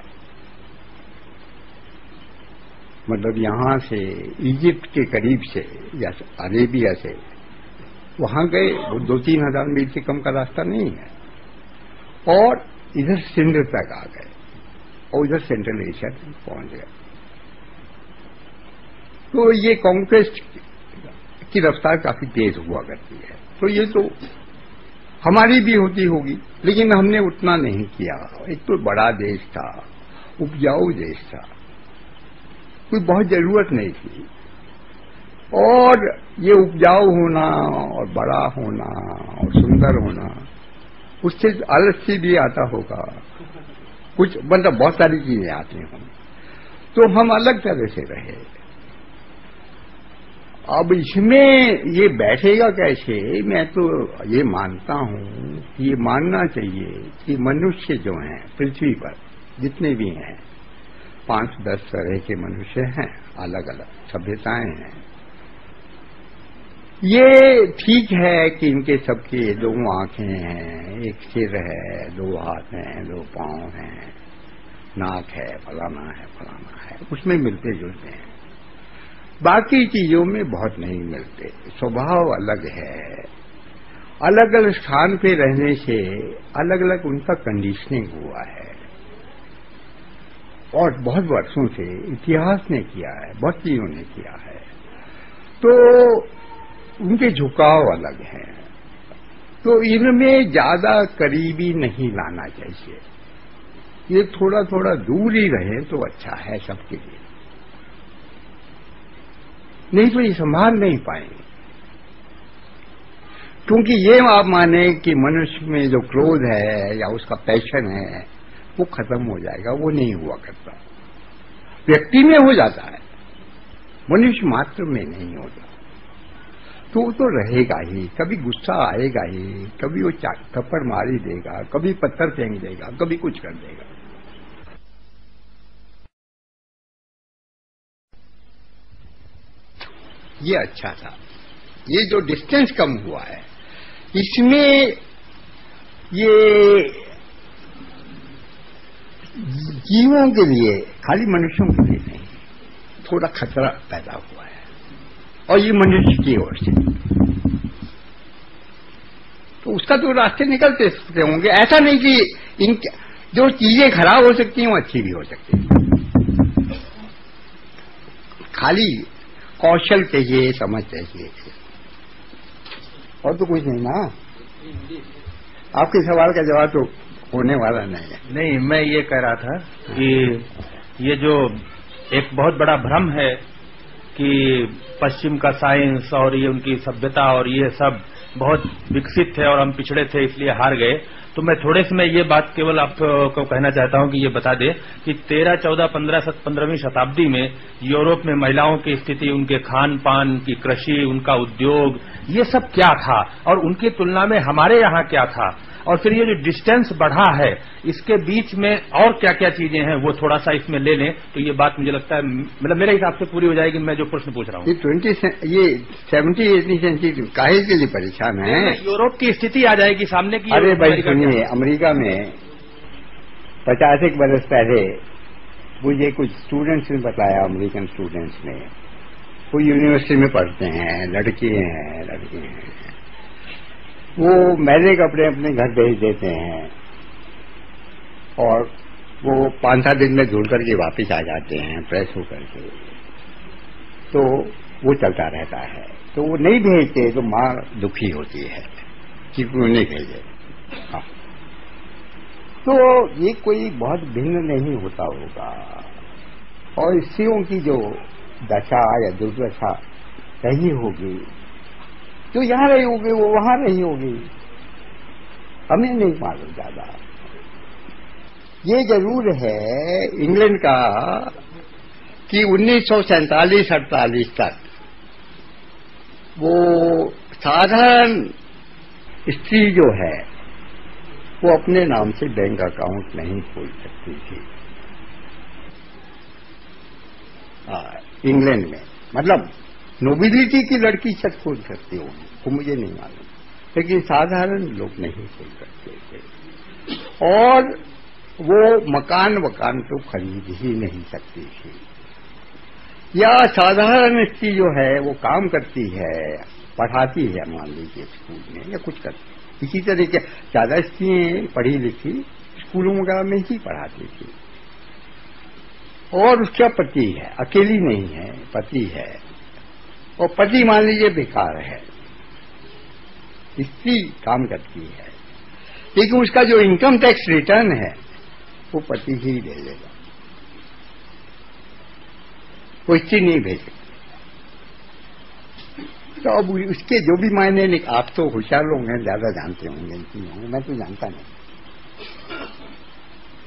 मतलब यहां से इजिप्ट के करीब से या अरेबिया से वहां गए, वो 2-3 हजार मील से कम का रास्ता नहीं है, और इधर सिंध तक आ गए, और इधर सेंट्रल एशिया तक पहुंच गए। तो ये कॉन्क्वेस्ट की रफ्तार काफी तेज हुआ करती है। तो ये तो हमारी भी होती होगी, लेकिन हमने उतना नहीं किया। एक तो बड़ा देश था, उपजाऊ देश था, कोई बहुत जरूरत नहीं थी, और ये उपजाऊ होना और बड़ा होना और सुंदर होना, उससे आलस्य भी आता होगा कुछ, मतलब बहुत सारी चीजें आती हों। तो हम अलग तरह से रहे। अब इसमें ये बैठेगा कैसे? मैं तो ये मानता हूं, ये मानना चाहिए कि मनुष्य जो हैं पृथ्वी पर जितने भी हैं, 5-10 तरह के मनुष्य हैं, अलग अलग सभ्यताएं हैं। ये ठीक है कि इनके सबके 2 आंखें हैं, एक सिर है, 2 हाथ हैं, 2 पांव हैं, नाक है, फलाना है, उसमें मिलते जुलते हैं। बाकी चीजों में बहुत नहीं मिलते, स्वभाव अलग है। अलग अलग स्थान पे रहने से अलग अलग उनका कंडीशनिंग हुआ है, और बहुत वर्षों से इतिहास ने किया है, बहुत चीजों ने किया है, तो उनके झुकाव अलग हैं। तो इनमें ज्यादा करीबी नहीं लाना चाहिए, ये थोड़ा थोड़ा दूर ही रहे तो अच्छा है सबके लिए, नहीं तो ये संभाल नहीं पाएंगे। क्योंकि ये आप माने कि मनुष्य में जो क्रोध है या उसका पैशन है वो खत्म हो जाएगा, वो नहीं हुआ करता। व्यक्ति में हो जाता है, मनुष्य मात्र में नहीं होता। तो वो तो रहेगा ही, कभी गुस्सा आएगा ही, कभी वो थप्पड़ मारी देगा, कभी पत्थर फेंक देगा, कभी कुछ कर देगा। ये अच्छा था। ये जो डिस्टेंस कम हुआ है, इसमें ये जीवों के लिए, खाली मनुष्यों के लिए नहीं, थोड़ा खतरा पैदा हुआ है, और ये मनुष्य की ओर से। तो उसका तो रास्ते निकलते सकते होंगे। ऐसा नहीं कि इन जो चीजें खराब हो सकती हैं वो अच्छी भी हो सकती हैं। खाली कौशल चाहिए, समझ चाहिए, और तो कुछ नहीं ना। आपके सवाल का जवाब तो होने वाला नहीं है। नहीं, मैं ये कह रहा था कि ये जो एक बहुत बड़ा भ्रम है कि पश्चिम का साइंस और ये उनकी सभ्यता और ये सब बहुत विकसित थे और हम पिछड़े थे इसलिए हार गए, तो मैं थोड़े से मैं ये बात केवल आपको कहना चाहता हूं कि ये बता दे कि 13, 14, 15वीं शताब्दी में यूरोप में महिलाओं की स्थिति, उनके खान पान की कृषि, उनका उद्योग, ये सब क्या था और उनकी तुलना में हमारे यहाँ क्या था, और फिर ये जो डिस्टेंस बढ़ा है इसके बीच में और क्या क्या चीजें हैं वो थोड़ा सा इसमें ले लें तो ये बात मुझे लगता है, मतलब मेरे हिसाब से पूरी हो जाएगी। मैं जो प्रश्न पूछ रहा हूँ, ये 70-80 सेंचुरी काहे के लिए परेशान है? यूरोप की स्थिति आ जाएगी सामने की। अरे भाई सुनिए, अमेरिका में 50 बरस पहले मुझे कुछ स्टूडेंट्स ने बताया, अमेरिकन स्टूडेंट्स ने, वो यूनिवर्सिटी में पढ़ते हैं, लड़के हैं, वो मैले कपड़े अपने घर भेज देते हैं और वो 5-7 दिन में धुल करके वापस आ जाते हैं फ्रेश होकर के। तो वो चलता रहता है। तो वो नहीं भेजते तो माँ दुखी होती है कि क्यों नहीं भेजे। हाँ। तो ये कोई बहुत भिन्न नहीं होता होगा, और स्त्रियों की जो दशा या दुर्दशा रही होगी, जो यहाँ रही होगी वो वहां रही होगी, हमें नहीं मालूम ज्यादा। ये जरूर है इंग्लैंड का कि 1947-48 तक वो साधारण स्त्री जो है वो अपने नाम से बैंक अकाउंट नहीं खोल सकती थी इंग्लैंड में। मतलब नोबिलिटी की लड़की शायद खोल सकती होगी, वो मुझे नहीं मालूम, लेकिन साधारण लोग नहीं खोल सकते थे। और वो मकान तो खरीद ही नहीं सकती थी। या साधारण स्त्री जो है वो काम करती है, पढ़ाती है, मान लीजिए स्कूल में या कुछ करती। इसी तरह के ज्यादा स्त्रियां पढ़ी लिखी स्कूलों वगैरह में ही पढ़ाती थी। और उसका पति है, अकेली नहीं है, पति है, और पति मान लीजिए बेकार है, स्त्री काम करती है, लेकिन उसका जो इनकम टैक्स रिटर्न है वो पति ही दे देगा, वो स्त्री नहीं भेज सकती। तो अब उसके जो भी मायने, आप तो होशियार लोग हैं, ज्यादा जानते होंगे इन चीजों, मैं तो जानता नहीं।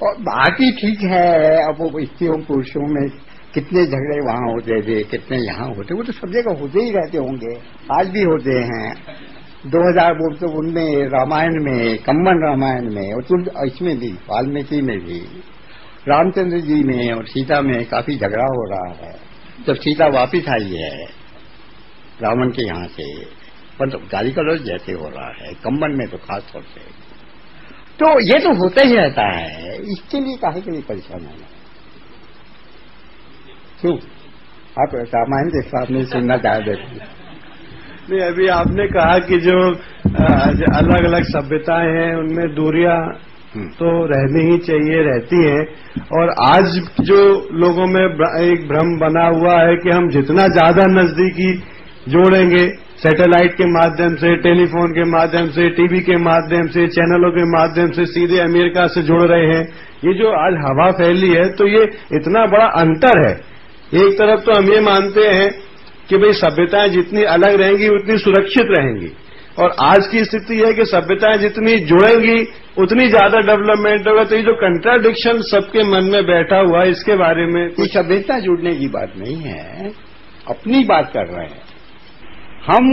और बाकी ठीक है, अब वो स्त्रियों पुरुषों में कितने झगड़े वहां होते थे, कितने यहाँ होते, वो तो सब जगह होते ही रहते होंगे, आज भी होते हैं। 2000 बोल तो उनमें रामायण में, कम्बन रामायण में, और इसमें भी, वाल्मीकि में भी, रामचंद्र जी में और सीता में काफी झगड़ा हो रहा है। जब सीता वापिस आई है रावण के यहाँ से, पर गाली गलौज जैसे हो रहा है, कम्बन में तो खास तौर से। तो ये तो होता ही रहता है, इसके लिए काहे के लिए परेशान होना? क्यों आप रामायण के सामने सुनना चाह देते? नहीं, अभी आपने कहा कि जो अलग अलग सभ्यताएं हैं उनमें दूरियां तो रहनी ही चाहिए, रहती हैं। और आज जो लोगों में एक भ्रम बना हुआ है कि हम जितना ज्यादा नजदीकी जोड़ेंगे, सैटेलाइट के माध्यम से, टेलीफोन के माध्यम से, टीवी के माध्यम से, चैनलों के माध्यम से सीधे अमेरिका से जुड़ रहे हैं, ये जो आज हवा फैली है, तो ये इतना बड़ा अंतर है। एक तरफ तो हम ये मानते हैं कि भाई सभ्यताएं जितनी अलग रहेंगी उतनी सुरक्षित रहेंगी, और आज की स्थिति है कि सभ्यताएं जितनी जुड़ेंगी उतनी ज्यादा डेवलपमेंट होगा। तो ये जो कंट्राडिक्शन सबके मन में बैठा हुआ है, इसके बारे में ये सभ्यता जुड़ने की बात नहीं है, अपनी बात कर रहे हैं हम।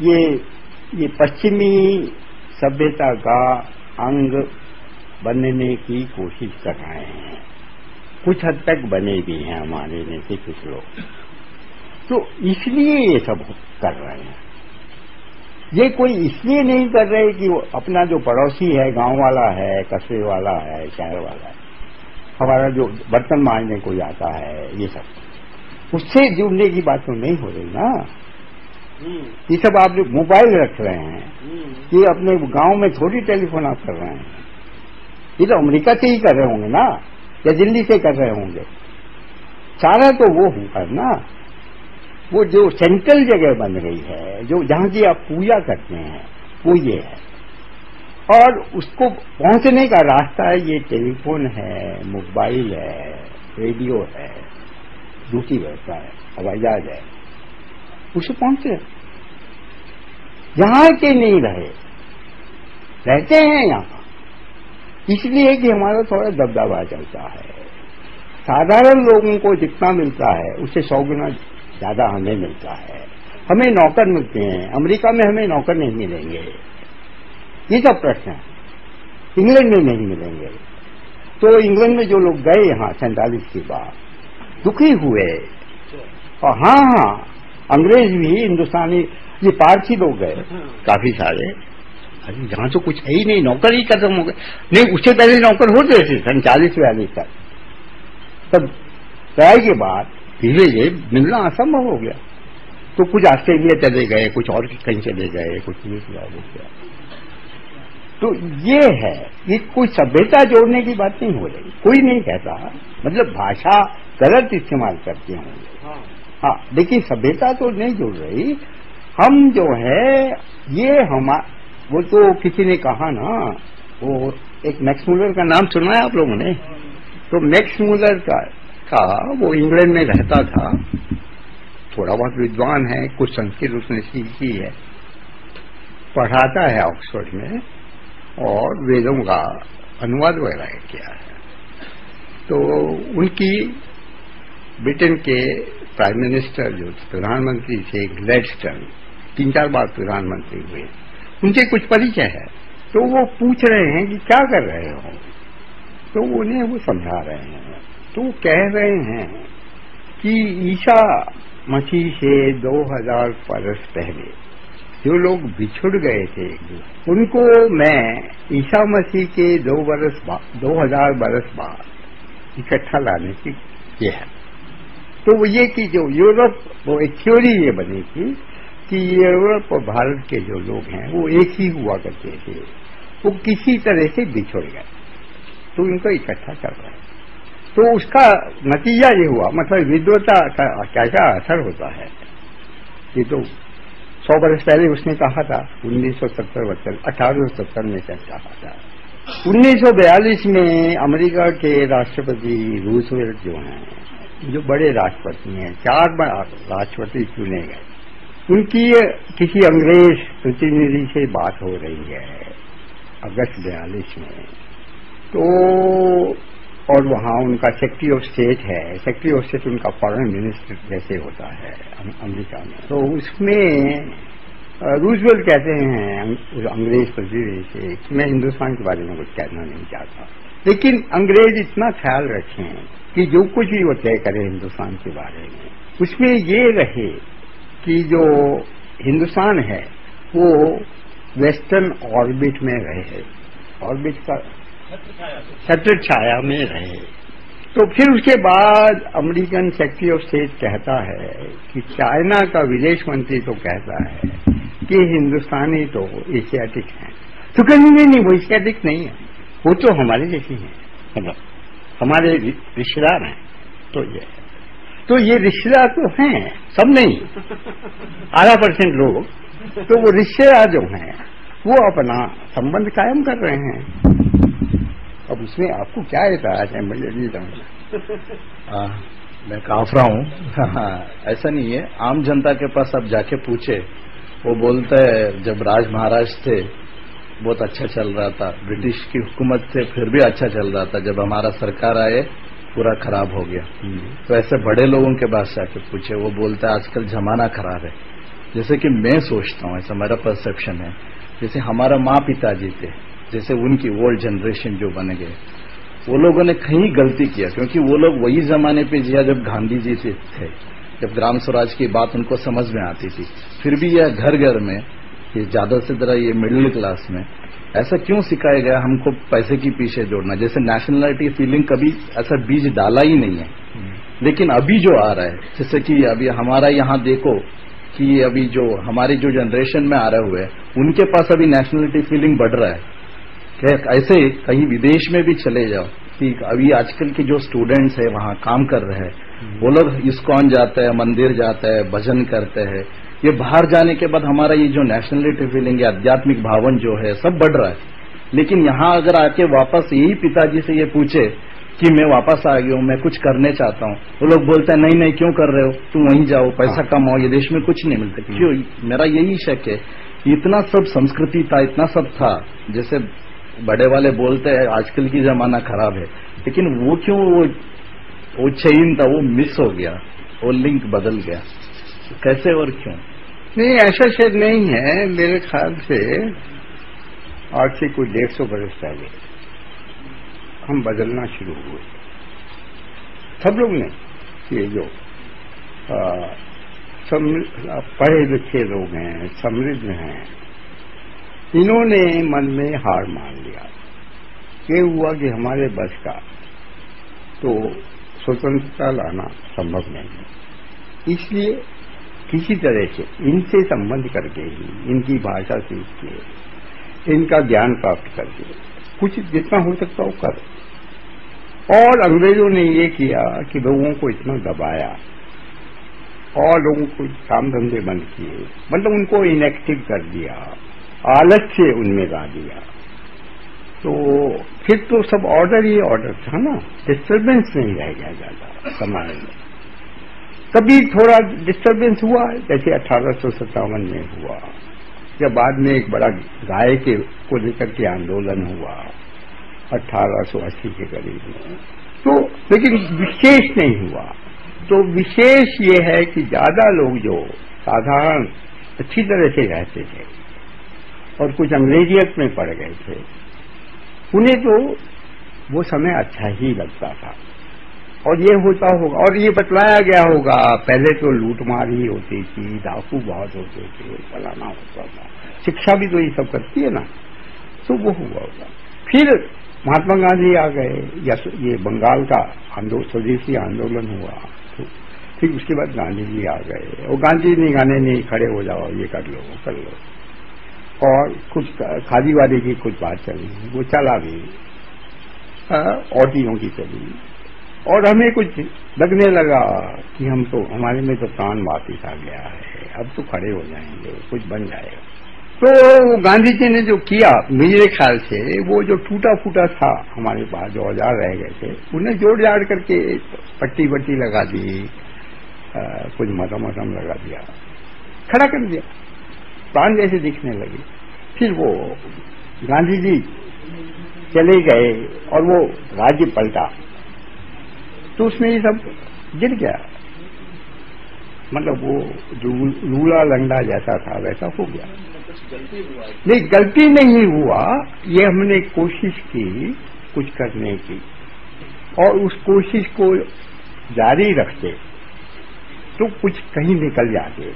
ये पश्चिमी सभ्यता का अंग बनने की कोशिश कर रहे हैं, कुछ हद तक बने भी हैं हमारे में से कुछ लोग, तो इसलिए ये सब कर रहे हैं। ये कोई इसलिए नहीं कर रहे कि वो अपना जो पड़ोसी है, गांव वाला है, कस्बे वाला है, शहर वाला है, हमारा जो बर्तन मांजने कोई आता है, ये सब उससे जुड़ने की बात तो नहीं हो रही ना। ये सब आप जो मोबाइल रख रहे हैं, ये अपने गांव में थोड़ी टेलीफोन आप कर रहे हैं, ये तो अमेरिका से ही कर रहे होंगे ना, या दिल्ली से कर रहे होंगे। सारा तो वो होगा ना, वो जो सेंट्रल जगह बन गई है, जो जहां की आप पूजा करते हैं, वो ये है। और उसको पहुंचने का रास्ता है, ये टेलीफोन है, मोबाइल है, रेडियो है, दूसरी व्यवस्था है, हवाई जहाज है, उसे पहुंचे। यहां के नहीं रहे, रहते हैं यहां, इसलिए कि हमारा थोड़ा दबदबा चलता है। साधारण लोगों को जितना मिलता है उससे 100 गुना ज्यादा हमें मिलता है। हमें नौकर मिलते हैं, अमेरिका में हमें नौकर नहीं मिलेंगे, ये सब प्रश्न है। इंग्लैंड में नहीं मिलेंगे। तो इंग्लैंड में जो लोग गए यहाँ 47 के बाद दुखी हुए, और हाँ, अंग्रेज भी, हिंदुस्तानी, ये पारसी लोग गए काफी सारे। अरे जहां तो कुछ है ही नहीं, नौकर ही खत्म हो गए। नहीं, उससे पहले नौकर होते थे 47-42 तक। तब तय के बाद धीरे धीरे मिलना असंभव हो गया। तो कुछ ऑस्ट्रेलिया चले गए, कुछ और कहीं चले गए, कुछ न्यूजीलैंड हो गया। तो ये है, ये कोई सभ्यता जोड़ने की बात नहीं हो रही, कोई नहीं कहता, मतलब भाषा गलत इस्तेमाल करते होंगे, हाँ, लेकिन सभ्यता तो नहीं जुड़ रही। हम जो है ये वो तो किसी ने कहा ना, वो एक मैक्स मूलर का नाम सुना है आप लोगों ने? तो मैक्स मूलर का वो इंग्लैंड में रहता था, थोड़ा बहुत विद्वान है, कुछ संस्कृत उसने सीखी है, पढ़ाता है ऑक्सफोर्ड में, और वेदों का अनुवाद वगैरह किया है। तो उनकी ब्रिटेन के प्राइम मिनिस्टर जो प्रधानमंत्री थे ग्लैडस्टोन, 3-4 बार प्रधानमंत्री हुए, उनसे कुछ परिचय है। तो वो पूछ रहे हैं कि क्या कर रहे हो, तो उन्हें वो समझा रहे हैं। तो वो कह रहे हैं कि ईसा मसीह से 2000 बरस पहले जो लोग बिछुड़ गए थे, उनको मैं ईसा मसीह के 2000 बरस बाद इकट्ठा लाने की ये है। तो वो ये कि जो यूरोप, वो एक थ्योरी ये बनी थी कि यूरोप और भारत के जो लोग हैं वो एक ही हुआ करते थे, वो किसी तरह से बिछुड़ गए, तो इनको इकट्ठा कर रहे हैं। तो उसका नतीजा ये हुआ, मतलब विद्वता का क्या क्या असर होता है। ये तो 100 बरस पहले उसने कहा था, 1870 में कहा था। 1942 में अमेरिका के राष्ट्रपति रूजवेल्ट जो हैं, जो बड़े राष्ट्रपति हैं, 4 राष्ट्रपति चुने गए, उनकी किसी अंग्रेज प्रतिनिधि से बात हो रही है अगस्त 42 में। तो और वहाँ उनका सेक्रेटरी ऑफ स्टेट है, सेक्रेटरी ऑफ स्टेट उनका फॉरेन मिनिस्टर जैसे होता है अमेरिका में। तो उसमें रूजवेल्ट कहते हैं अंग्रेज प्रतिनिधि से कि मैं हिंदुस्तान के बारे में कुछ कहना नहीं चाहता, लेकिन अंग्रेज इतना ख्याल रखें कि जो कुछ भी वो तय करे हिंदुस्तान के बारे में, उसमें ये रहे कि जो हिंदुस्तान है वो वेस्टर्न ऑर्बिट में रहे, ऑर्बिट का छत्र छाया में रहे। तो फिर उसके बाद अमेरिकन सेक्रेटरी ऑफ स्टेट कहता है कि चाइना का विदेश मंत्री तो कहता है कि हिंदुस्तानी तो एशियाटिक हैं। तो कहते नहीं, वो एशियाटिक नहीं है, वो तो हमारे जैसी हैं, मतलब हमारे रिश्तेदार हैं। तो ये रिश्तेदार तो हैं, सब नहीं, 12% लोग, तो वो रिश्तेदार जो हैं वो अपना संबंध कायम कर रहे हैं। अब उसमें आपको क्या एतराज है, मुझे नहीं समझना। मैं काफरा हूँ, ऐसा नहीं है। आम जनता के पास अब जाके पूछे, वो बोलते हैं जब राज महाराज थे बहुत अच्छा चल रहा था, ब्रिटिश की हुकूमत से फिर भी अच्छा चल रहा था, जब हमारा सरकार आए पूरा खराब हो गया। तो ऐसे बड़े लोगों के पास जाके पूछे, वो बोलते हैं आजकल जमाना खराब है। जैसे कि मैं सोचता हूँ, ऐसा मेरा परसेप्शन है, जैसे हमारा माँ पिताजी थे, जैसे उनकी ओल्ड जनरेशन जो बन गए, वो लोगों ने कहीं गलती किया, क्योंकि वो लोग वही जमाने पे जिया जब गांधी जी थे, जब ग्राम स्वराज की बात उनको समझ में आती थी। फिर भी यह घर घर में कि ज्यादा से ज्यादा ये मिडिल क्लास में ऐसा क्यों सिखाया गया हमको पैसे की पीछे जोड़ना? जैसे नेशनलिटी फीलिंग कभी ऐसा बीज डाला ही नहीं है, लेकिन अभी जो आ रहा है, जैसे कि अभी हमारा यहाँ देखो कि अभी जो हमारी जो जनरेशन में आ रहे हुए उनके पास अभी नेशनलिटी फीलिंग बढ़ रहा है। ऐसे कहीं विदेश में भी चले जाओ कि अभी आजकल के जो स्टूडेंट्स है वहाँ काम कर रहे हैं, वो लोग इस्कॉन जाते हैं, मंदिर जाते हैं, भजन करते हैं। ये बाहर जाने के बाद हमारा ये जो नेशनलिटी फीलिंग है, आध्यात्मिक भावन जो है, सब बढ़ रहा है। लेकिन यहाँ अगर आके वापस यही पिताजी से ये पूछे कि मैं वापस आ गया हूँ, मैं कुछ करने चाहता हूँ, वो लोग बोलते हैं नहीं नहीं क्यों कर रहे हो, तुम वहीं जाओ, पैसा कमाओ, ये देश में कुछ नहीं मिलता। क्यों? मेरा यही शक है, इतना सब संस्कृति था, इतना सब था, जैसे बड़े वाले बोलते हैं आजकल की जमाना खराब है, लेकिन वो क्यों वो चेन था वो मिस हो गया, वो लिंक बदल गया, कैसे और क्यों? नहीं, ऐसा शायद नहीं है। मेरे ख्याल से आज से कोई 150 बरस पहले हम बदलना शुरू हुए, सब लोग ने। ये जो पढ़े लिखे लोग हैं, समृद्ध हैं, इन्होंने मन में हार मान लिया। ये हुआ कि हमारे बस का तो स्वतंत्रता लाना संभव नहीं है, इसलिए किसी तरह से इनसे संबंध करके ही, इनकी भाषा सीख के, इनका ज्ञान प्राप्त करके कुछ जितना हो सकता हो कर। और अंग्रेजों ने ये किया कि लोगों को इतना दबाया और लोगों को काम धंधे बंद किए, मतलब उनको इनएक्टिव कर दिया, आलस्य उनमें ला दिया। तो फिर तो सब ऑर्डर ही ऑर्डर था ना, डिस्टर्बेंस नहीं रह गया ज्यादा समाज में। कभी थोड़ा डिस्टर्बेंस हुआ, जैसे 1857 में हुआ, जब बाद में एक बड़ा गाय के को लेकर के आंदोलन हुआ 1880 के करीब में, तो लेकिन विशेष नहीं हुआ। तो विशेष ये है कि ज्यादा लोग जो साधारण अच्छी तरह से रहते थे और कुछ अंग्रेजियत में पड़ गए थे, उन्हें तो वो समय अच्छा ही लगता था। और ये होता होगा, और ये बतलाया गया होगा, पहले तो लूटमार ही होती थी, डाकू बहुत होते थे, फलाना होता था, शिक्षा भी तो ये सब करती है ना, तो वो हुआ होगा। फिर महात्मा गांधी आ गए, या ये बंगाल का स्वदेशी आंदोलन हुआ, तो फिर उसके बाद गांधी जी आ गए, और गांधी ने गाने नहीं, खड़े हो जाओ, ये कर लो, कर लो। और कुछ खादीवादी की कुछ बात चली, वो चला भी, औरतियों की चली, और हमें कुछ लगने लगा कि हम तो, हमारे में तो प्राण वापिस आ गया है, अब तो खड़े हो जाएंगे, कुछ बन जाएगा। तो गांधी जी ने जो किया, मेरे ख्याल से वो जो टूटा फूटा था हमारे पास, जो औजार रह गए थे, उन्हें जोड़ जाड़ करके पट्टी वट्टी लगा दी, कुछ मरहम वरहम लगा दिया, खड़ा कर दिया, प्राण जैसे दिखने लगे। फिर वो गांधी जी चले गए और वो राज्य पलटा, तो उसमें ये सब गिर गया, मतलब वो लूला लंगड़ा जैसा था वैसा हो गया। नहीं, गलती नहीं हुआ, ये हमने कोशिश की कुछ करने की, और उस कोशिश को जारी रखते तो कुछ कहीं निकल जाते।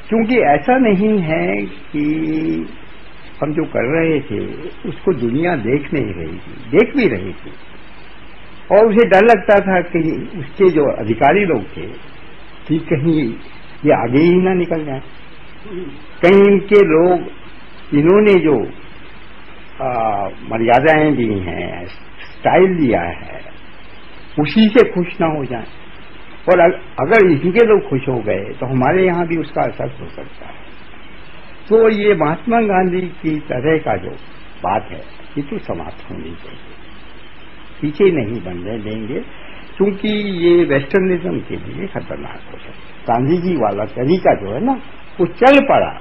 क्योंकि ऐसा नहीं है कि हम जो कर रहे थे उसको दुनिया देख नहीं रही थी, देख भी रही थी, और उसे डर लगता था कि उसके जो अधिकारी लोग थे कि कहीं ये आगे ही ना निकल जाए, कहीं इनके लोग, इन्होंने जो मर्यादाएं दी हैं, स्टाइल दिया है, उसी से खुश ना हो जाए, और अगर इनके लोग खुश हो गए तो हमारे यहाँ भी उसका असर हो सकता है। तो ये महात्मा गांधी की तरह का जो बात है, ये तो समाप्त होनी चाहिए, पीछे नहीं बनने देंगे, क्योंकि ये वेस्टर्निज्म के लिए खतरनाक हो सकता है। गांधी जी वाला तरीका जो है ना, वो चल पड़ा,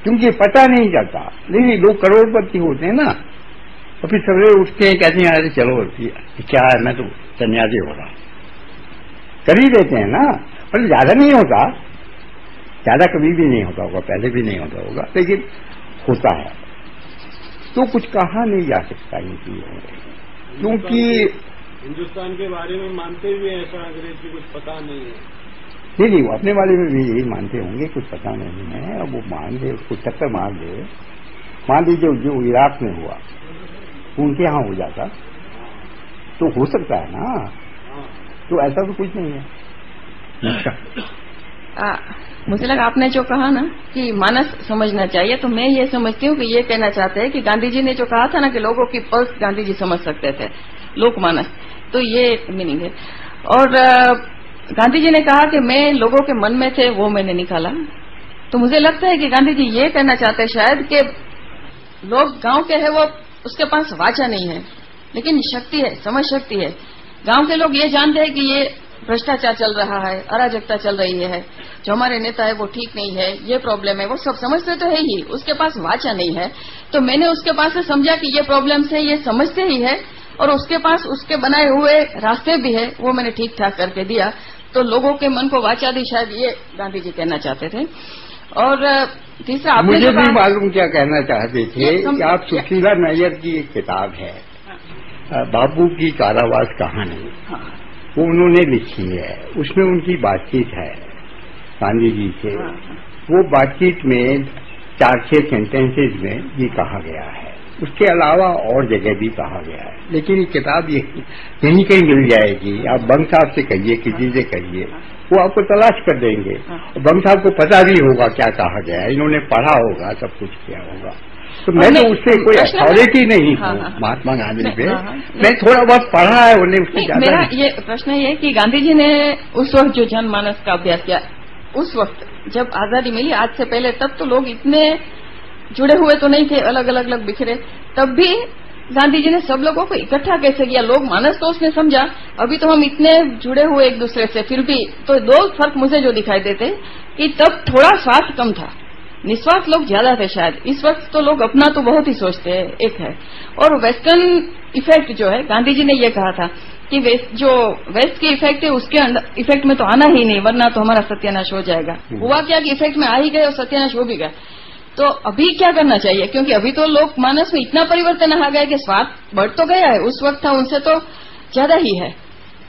क्योंकि पता नहीं चलता। नहीं, लोग करोड़पति होते हैं ना, तो फिर सवेरे उठते हैं, कहते हैं अरे चलो क्या है, मैं तो सन्यासी हो रहा, कर ही देते हैं ना, पर ज्यादा नहीं होता, ज्यादा कभी भी नहीं होता होगा, पहले भी नहीं होता होगा, लेकिन होता है। तो कुछ कहा नहीं जा सकता इनकी, क्योंकि हिंदुस्तान के बारे में मानते हुए ऐसा अंग्रेज की कुछ पता नहीं है, नहीं, वो अपने बारे में भी यही मानते होंगे, कुछ पता नहीं है। अब वो मान दे, उसको चक्कर मार दे। मान लीजिए जो इराक में हुआ उनके यहाँ हो जाता तो हो सकता है ना, तो ऐसा तो कुछ नहीं है। मुझे लगा आपने जो कहा ना कि मानस समझना चाहिए, तो मैं ये समझती हूँ कि ये कहना चाहते हैं कि गांधी जी ने जो कहा था ना कि लोगों की पल्स गांधी जी समझ सकते थे, लोकमानस, तो ये एक मीनिंग है। और गांधी जी ने कहा कि मैं लोगों के मन में थे, वो मैंने निकाला। तो मुझे लगता है कि गांधी जी ये कहना चाहते हैं शायद कि लोग गांव के हैं, वो उसके पास वाचा नहीं है लेकिन शक्ति है, समझ शक्ति है। गांव के लोग ये जानते हैं कि ये भ्रष्टाचार चल रहा है, अराजकता चल रही है, जो हमारे नेता है वो ठीक नहीं है, ये प्रॉब्लम है, वो सब समझते तो है ही, उसके पास वाचा नहीं है। तो मैंने उसके पास से समझा कि ये प्रॉब्लम्स है, ये समझते ही है, और उसके पास उसके बनाए हुए रास्ते भी है, वो मैंने ठीक ठाक करके दिया। तो लोगों के मन को वाचा दी, शायद ये गांधी जी कहना चाहते थे। और तीसरा आपने मुझे भी मालूम क्या कहना चाहते थे कि आप सुशीला नैयर की एक किताब है, बाबू की कारावास कहानी, वो उन्होंने लिखी है। उसमें उनकी बातचीत है गांधी जी से। वो बातचीत में 4-6 सेंटेंसेज में ये कहा गया है, उसके अलावा और जगह भी कहा गया है। लेकिन ये किताब यहीं कहीं मिल जाएगी, आप बंग साहब से कहिए, किसी से कहिए, वो आपको तलाश कर देंगे। बंग साहब को पता भी होगा क्या कहा गया है, इन्होंने पढ़ा होगा, सब कुछ किया होगा। तो मैं तो उससे कोई अथॉरिटी नहीं हूँ महात्मा गांधी पे, मैं थोड़ा बहुत पढ़ा है उन्हें, उससे ज्यादा। मेरा ये प्रश्न ये कि गांधी जी ने उस वक्त जो जनमानस का अभ्यास किया, उस वक्त जब आजादी मिली, आज से पहले, तब तो लोग इतने जुड़े हुए तो नहीं थे, अलग अलग बिखरे, तब भी गांधी जी ने सब लोगों को इकट्ठा कैसे किया? लोग मानस तो उसने समझा, अभी तो हम इतने जुड़े हुए एक दूसरे से, फिर भी तो 2 फर्क मुझे जो दिखाई देते कि तब थोड़ा स्वार्थ कम था, निस्वार्थ लोग ज्यादा थे शायद। इस वक्त तो लोग अपना तो बहुत ही सोचते हैं, एक है। और वेस्टर्न इफेक्ट जो है, गांधी जी ने ये कहा था कि वेस्ट की इफेक्ट है, उसके इफेक्ट में तो आना ही नहीं, वरना तो हमारा सत्यानाश हो जाएगा। हुआ क्या कि इफेक्ट में आ ही गए और सत्यानाश हो भी गया। तो अभी क्या करना चाहिए? क्योंकि अभी तो लोग मानस में इतना परिवर्तन आ गया कि स्वार्थ बढ़ तो गया है, उस वक्त था उनसे तो ज्यादा ही है,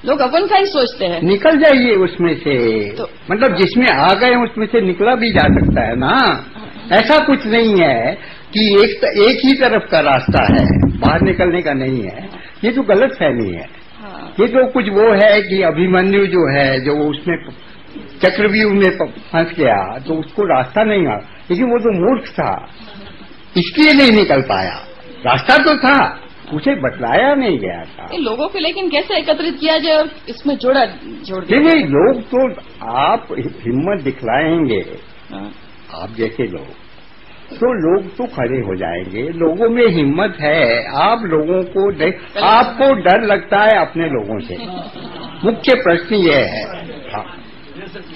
लोग अपन का ही सोचते हैं। निकल जाइए उसमें से, तो मतलब जिसमें आ गए उसमें से निकला भी जा सकता है ना। ऐसा कुछ नहीं है कि एक ही तरफ का रास्ता है, बाहर निकलने का नहीं है। ये तो गलत फहमी है। ये तो कुछ वो है कि अभिमन्यु जो है, जो उसमें चक्रव्यूह में फंस गया, तो उसको रास्ता नहीं आ, लेकिन वो तो मूर्ख था, इसलिए नहीं निकल पाया। रास्ता तो था, उसे बतलाया नहीं गया था लोगों को। लेकिन कैसे एकत्रित किया जाए और इसमें जोड़ दिया? नहीं, लोग तो आप हिम्मत दिखलाएंगे, आप जैसे लोग, तो लोग तो खड़े हो जाएंगे। लोगों में हिम्मत है। आप लोगों को आपको डर लगता है अपने लोगों से, मुख्य प्रश्न ये है।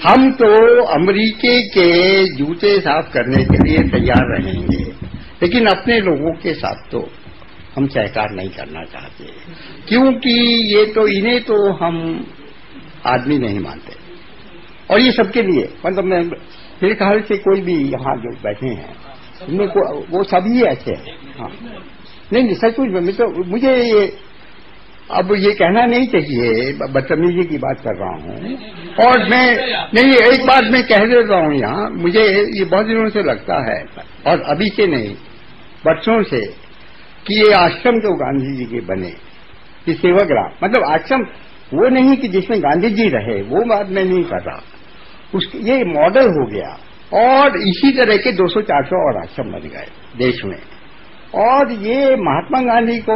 हम तो अमेरिके के जूते साफ करने के लिए तैयार रहेंगे, लेकिन अपने लोगों के साथ तो हम सहकार नहीं करना चाहते, क्योंकि ये तो इन्हें तो हम आदमी नहीं मानते। और ये सबके लिए, मतलब मैं मेरे ख्याल से कोई भी यहाँ जो बैठे हैं उनमें वो सभी ऐसे हैं। हाँ, नहीं सचमुच में तो मुझे ये अब ये कहना नहीं चाहिए, बदतमीजी की बात कर रहा हूँ। और मैं नहीं, एक बात मैं कह देता हूँ यहाँ, मुझे ये बहुत दिनों से लगता है, और अभी से नहीं, वर्षों से, कि ये आश्रम तो गांधी जी के बने, ये सेवाग्राम, मतलब आश्रम वो नहीं कि जिसमें गांधी जी रहे, वो बात मैं नहीं कर रहा, ये मॉडल हो गया। और इसी तरह के 200-400 और आश्रम बन गए देश में। और ये महात्मा गांधी को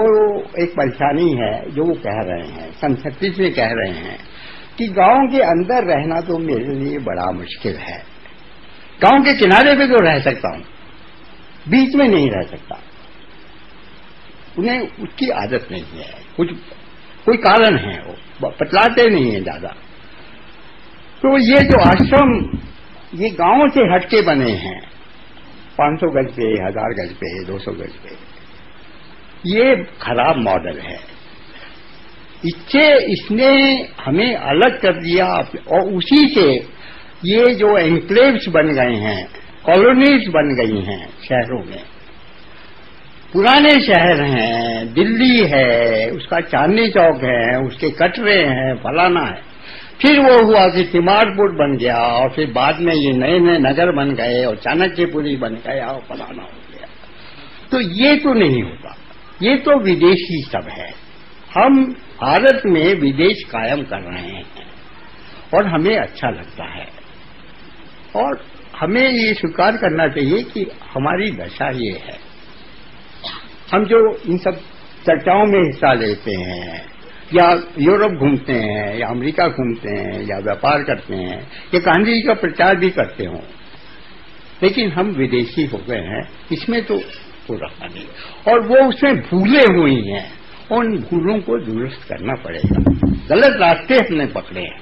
एक परेशानी है जो वो कह रहे हैं, सन 36 में कह रहे हैं कि गांव के अंदर रहना तो मेरे लिए बड़ा मुश्किल है। गांव के किनारे पे तो रह सकता हूं, बीच में नहीं रह सकता। उन्हें उसकी आदत नहीं है, कोई कारण है, वो बतलाते नहीं है ज्यादा। तो ये जो आश्रम ये गांव से हटके बने हैं, 500 गज पे, 1000 गज पे, 200 गज पे, ये खराब मॉडल है। इसने हमें अलग कर दिया, और उसी से ये जो एन्क्लेव्स बन गए हैं, कॉलोनीज बन गई हैं शहरों में, पुराने शहर हैं, दिल्ली है, उसका चांदनी चौक है, उसके कटरे हैं, फलाना है, फिर वो हुआ कि तिमारपुर बन गया और फिर बाद में ये नए नए नगर बन गए और चाणक्यपुरी बन गया और फलाना हो गया। तो ये तो नहीं होगा, ये तो विदेशी सब है। हम भारत में विदेश कायम कर रहे हैं और हमें अच्छा लगता है और हमें ये स्वीकार करना चाहिए कि हमारी दशा ये है। हम जो इन सब चर्चाओं में हिस्सा लेते हैं या यूरोप घूमते हैं या अमेरिका घूमते हैं या व्यापार करते हैं या गांधी जी का प्रचार भी करते हों, लेकिन हम विदेशी हो गए हैं, इसमें तो हो रहा नहीं। और वो उसमें भूले हुई हैं, उन भूलों को दुरुस्त करना पड़ेगा। गलत रास्ते हमने पकड़े हैं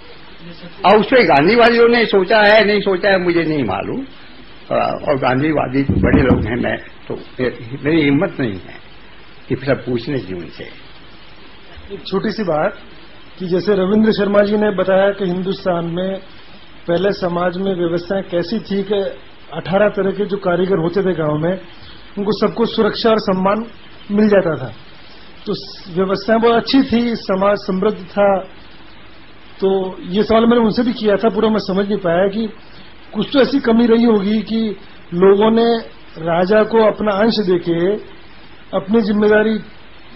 और उसमें गांधीवादियों ने सोचा है नहीं सोचा है मुझे नहीं मालूम, और गांधीवादी तो बड़े लोग हैं, मैं तो मेरी हिम्मत नहीं है कि सब पूछने की उनसे। एक छोटी सी बात कि जैसे रविंद्र शर्मा जी ने बताया कि हिंदुस्तान में पहले समाज में व्यवस्थाएं कैसी थी कि 18 तरह के जो कारीगर होते थे गांव में, उनको सबको सुरक्षा और सम्मान मिल जाता था। तो व्यवस्थाएं बहुत अच्छी थी, समाज समृद्ध था। तो ये सवाल मैंने उनसे भी किया था, पूरा मैं समझ नहीं पाया कि कुछ तो ऐसी कमी रही होगी कि लोगों ने राजा को अपना अंश देके अपनी जिम्मेदारी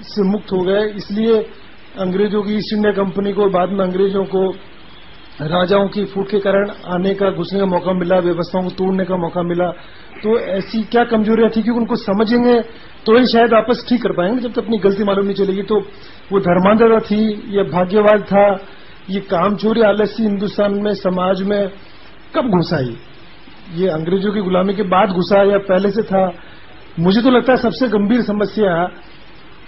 से मुक्त हो गए, इसलिए अंग्रेजों की ईस्ट इंडिया कंपनी को, बाद में अंग्रेजों को राजाओं की फूट के कारण आने का, घुसने का मौका मिला, व्यवस्थाओं को तोड़ने का मौका मिला। तो ऐसी क्या कमजोरियां थी कि उनको समझेंगे तो ही शायद आपस ठीक कर पाएंगे, जब तक अपनी गलती मालूम नहीं चलेगी। तो वो धर्मांधता थी, ये भाग्यवाद था, ये कामचोरी आलस्य हिंदुस्तान में समाज में कब घुसा? ये अंग्रेजों की गुलामी के बाद घुसा या पहले से था? मुझे तो लगता है सबसे गंभीर समस्या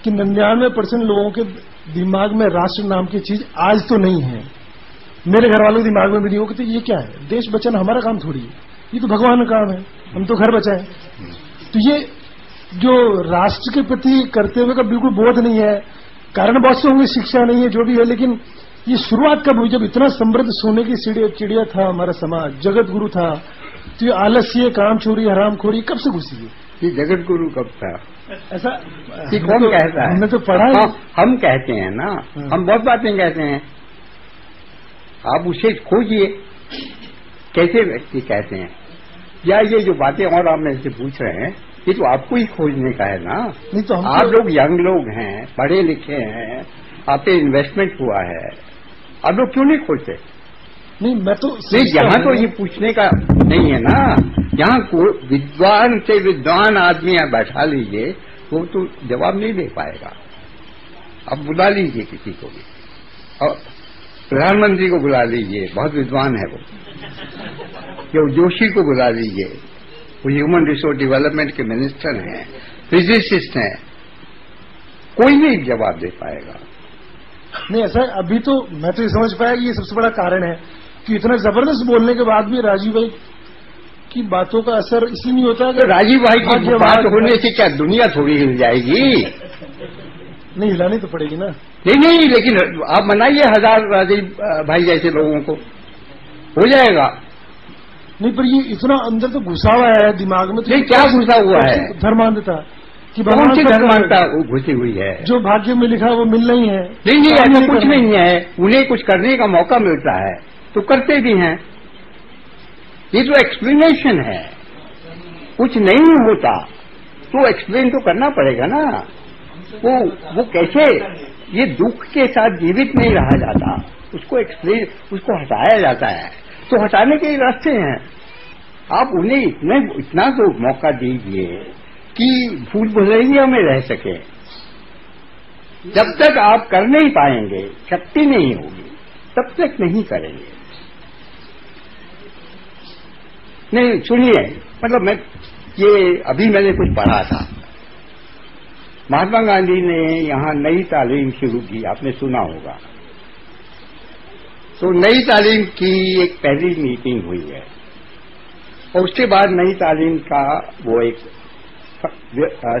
कि 99% लोगों के दिमाग में राष्ट्र नाम की चीज आज तो नहीं है। मेरे घर वालों के दिमाग में भी नहीं हो कि ये क्या है, देश बचाना हमारा काम थोड़ी है, ये तो भगवान का काम है, हम तो घर बचाएं। तो ये जो राष्ट्र के प्रति करते हुए का बिल्कुल बोध नहीं है। कारण बहुत से होंगे, शिक्षा नहीं है, जो भी है, लेकिन ये शुरुआत कब हुई? जब इतना समृद्ध सोने की चिड़िया था हमारा समाज, जगत गुरु था, तो ये आलस्य, काम चोरी, हरामखोरी कब से घुसी है? ये जगत गुरु कब था? ऐसा ये कौन कहता है? हमने तो पढ़ा है। हम कहते हैं ना, हम बहुत बातें कहते हैं, आप उसे खोजिए कैसे व्यक्ति कहते हैं, या ये जो बातें और आप मेरे से पूछ रहे हैं ये तो आपको ही खोजने का है ना। नहीं तो आप लोग यंग लोग हैं, पढ़े लिखे हैं, आप पे इन्वेस्टमेंट हुआ है, आप लोग क्यों नहीं खोजते? नहीं, मैं तो यहाँ तो ये पूछने का नहीं है ना। यहाँ विद्वान से विद्वान आदमी यहाँ बैठा लीजिए, वो तो जवाब नहीं दे पाएगा। अब बुला लीजिए किसी को भी, और प्रधानमंत्री को बुला लीजिए, बहुत विद्वान है वो, या जोशी को बुला लीजिए, वो ह्यूमन रिसोर्स डेवलपमेंट के मिनिस्टर हैं, फिजिसिस्ट हैं, कोई नहीं जवाब दे पाएगा। नहीं, ऐसा अभी तो मैं तो ये समझ पाया कि ये सबसे बड़ा कारण है कि इतना जबरदस्त बोलने के बाद भी राजीव भाई की बातों का असर इसलिए नहीं होता कि राजीव भाई की बात होने से क्या दुनिया थोड़ी हिल जाएगी? नहीं, हिलानी तो पड़ेगी ना। नहीं, लेकिन आप मनाइए 1000 राजीव भाई जैसे लोगों को, हो जाएगा। नहीं, पर ये इतना अंदर तो घुसा हुआ है दिमाग में। तो क्या घुसा हुआ है? धर्मांधता कि कौन सी धर्मांधता घुसी हुई है? जो भाग्य में लिखा वो मिलना ही है। नहीं, ऐसा कुछ नहीं है। उन्हें कुछ करने का मौका मिलता है तो करते भी हैं। ये तो एक्सप्लेनेशन है। कुछ नहीं होता तो एक्सप्लेन तो करना पड़ेगा ना। वो कैसे ये दुख के साथ जीवित नहीं रहा जाता, उसको एक्सप्लेन, उसको हटाया जाता है। तो हटाने के रास्ते हैं। आप उन्हें इतना तो मौका दीजिए कि भूल भुलैया में रह सके। जब तक आप कर नहीं पाएंगे, शक्ति नहीं होगी, तब तक नहीं करेंगे। नहीं, सुनिए, मतलब अभी मैंने कुछ पढ़ा था। महात्मा गांधी ने यहाँ नई तालीम शुरू की, आपने सुना होगा। तो नई तालीम की एक पहली मीटिंग हुई है और उसके बाद नई तालीम का वो एक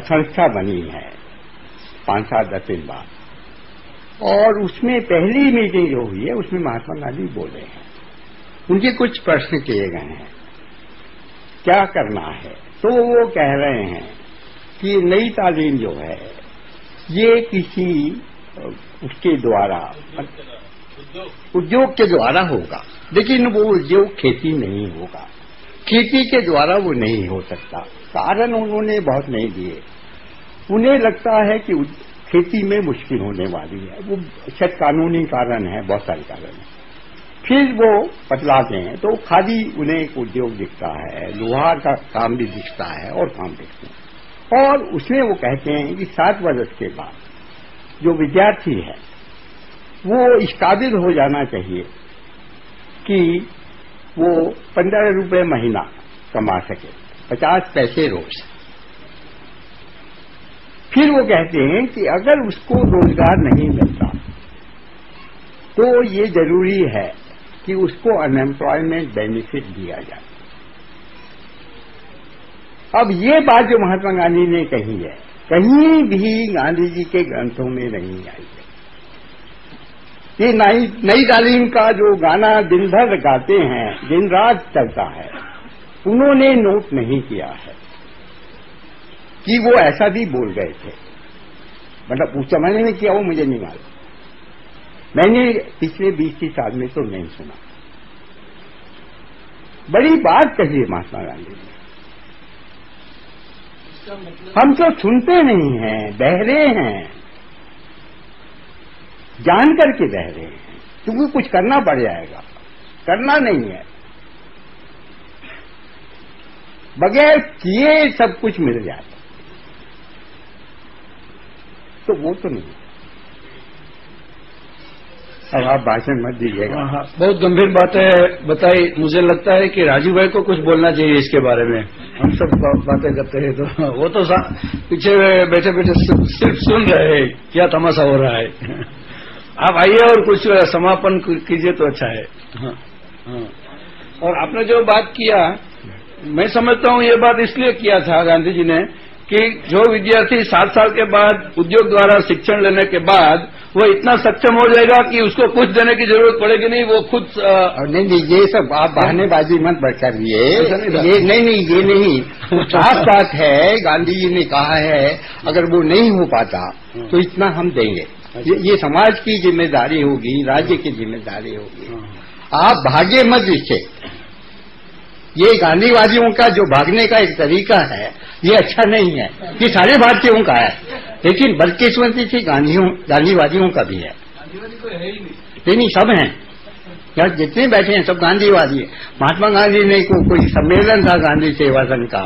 संस्था बनी है 5-7 दिन बाद। और उसमें पहली मीटिंग जो हुई है उसमें महात्मा गांधी बोले हैं। उनके कुछ प्रश्न किए गए हैं, क्या करना है। तो वो कह रहे हैं कि नई तालीम जो है ये किसी उसके द्वारा उद्योग के द्वारा होगा, लेकिन वो उद्योग खेती नहीं होगा, खेती के द्वारा वो नहीं हो सकता। कारण उन्होंने बहुत नहीं दिए। उन्हें लगता है कि खेती में मुश्किल होने वाली है, वो शायद कानूनी कारण है, बहुत सारे कारण है। फिर वो बतलाते हैं तो खादी उन्हें एक उद्योग दिखता है, लोहार का काम भी दिखता है और काम दिखते हैं। और उसमें वो कहते हैं कि 7 वर्ष के बाद जो विद्यार्थी है वो इस काबिल हो जाना चाहिए कि वो 15 रुपए महीना कमा सके, 50 पैसे रोज। फिर वो कहते हैं कि अगर उसको रोजगार नहीं मिलता तो ये जरूरी है कि उसको अनएम्प्लॉयमेंट बेनिफिट दिया जाए। अब ये बात जो महात्मा गांधी ने कही है, कहीं भी गांधी जी के ग्रंथों में नहीं आई है। ये नई तालीम का जो गाना दिन भर गाते हैं, दिन रात चलता है, उन्होंने नोट नहीं किया है कि वो ऐसा भी बोल गए थे। मतलब उस जमाने में किया वो मुझे नहीं मालूम, मैंने पिछले 20-30 साल में तो नहीं सुना। बड़ी बात कही है महात्मा गांधी ने। हम तो सुनते नहीं हैं, बहरे हैं, जान करके बहरे हैं, क्योंकि कुछ करना पड़ जाएगा, करना नहीं है। बगैर किए सब कुछ मिल जाता, तो वो तो नहीं। अब आप भाषण मत दीजिएगा। हाँ, बहुत गंभीर बात है बताई। मुझे लगता है कि राजू भाई को कुछ बोलना चाहिए इसके बारे में। हम सब बातें करते हैं तो वो तो पीछे बैठे बैठे सिर्फ सुन रहे हैं क्या तमाशा हो रहा है। आप आइए और कुछ समापन कीजिए तो अच्छा है। हाँ, हाँ। और आपने जो बात किया, मैं समझता हूँ ये बात इसलिए किया था गांधी जी ने कि जो विद्यार्थी 7 साल के बाद उद्योग द्वारा शिक्षण लेने के बाद वो इतना सक्षम हो जाएगा कि उसको कुछ देने की जरूरत पड़ेगी नहीं, वो खुद नहीं, ये सब आप बहानेबाजी मत करिए। ये नहीं साफ बात है। गांधी जी ने कहा है अगर वो नहीं हो पाता तो इतना हम देंगे। ये समाज की जिम्मेदारी होगी, राज्य की जिम्मेदारी होगी। आप भागे मत इससे। ये गांधीवादियों का जो भागने का एक तरीका है, ये अच्छा नहीं है। ये सारे भारतीयों का है, लेकिन बदकिस्मती से गांधीवादियों का भी है। नहीं, सब हैं यहाँ जितने बैठे हैं सब गांधीवादी है। महात्मा गांधी ने कोई सम्मेलन था गांधी सेवा संघ का,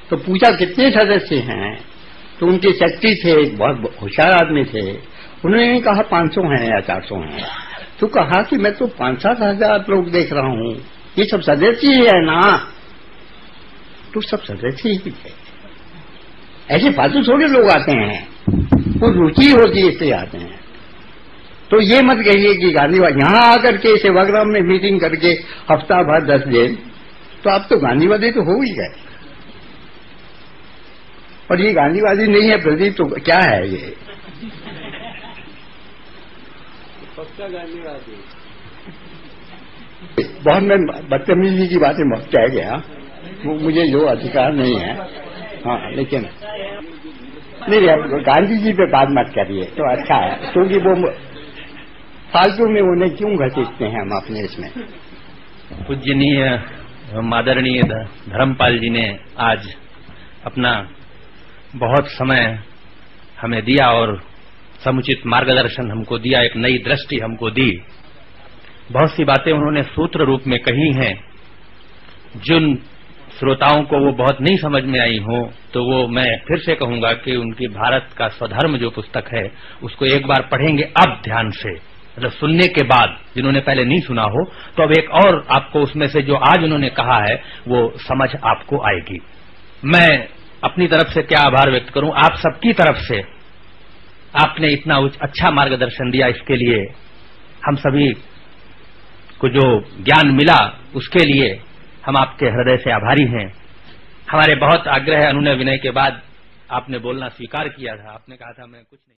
तो पूछा कितने सदस्य हैं, तो उनके सेक्रेटरी थे, बहुत होशियार आदमी थे, उन्होंने कहा 500 हैं या 400 हैं। तो कहा कि मैं तो 5-7 हजार लोग देख रहा हूँ, ये सब सदस्य ही है ना। तो सब सदस्य ही थे, ऐसे फालतू थोड़े लोग आते हैं, वो रुचि होती है इससे आते हैं। तो ये मत कहिए कि गांधीवादी यहां आकर के सेवाग्राम में मीटिंग करके हफ्ता भर 10 दिन, तो आप तो गांधीवादी तो हो ही गए। और ये गांधीवादी नहीं है प्रदीप, तो क्या है ये? पक्का गांधीवादी। बहुत मैं बदतमीजी की बातें बहुत कह गया, वो मुझे जो अधिकार नहीं है। हाँ, लेकिन नहीं, अब गांधी जी पे बात मत करिए तो अच्छा है, क्योंकि वो फालतू में उन्हें क्यों घसीटते हैं हम अपने इसमें। पूज्यनीय आदरणीय धर्मपाल जी ने आज अपना बहुत समय हमें दिया और समुचित मार्गदर्शन हमको दिया, एक नई दृष्टि हमको दी। बहुत सी बातें उन्होंने सूत्र रूप में कही हैं, जिन श्रोताओं को वो बहुत नहीं समझ में आई हो, तो वो मैं फिर से कहूंगा कि उनकी भारत का स्वधर्म जो पुस्तक है उसको एक बार पढ़ेंगे अब ध्यान से, मतलब सुनने के बाद, जिन्होंने पहले नहीं सुना हो तो अब एक और आपको उसमें से जो आज उन्होंने कहा है वो समझ आपको आएगी। मैं अपनी तरफ से क्या आभार व्यक्त करूं, आप सबकी तरफ से आपने इतना अच्छा मार्गदर्शन दिया, इसके लिए हम सभी को जो ज्ञान मिला उसके लिए हम आपके हृदय से आभारी हैं। हमारे बहुत आग्रह अनुनय विनय के बाद आपने बोलना स्वीकार किया था, आपने कहा था मैं कुछ नहीं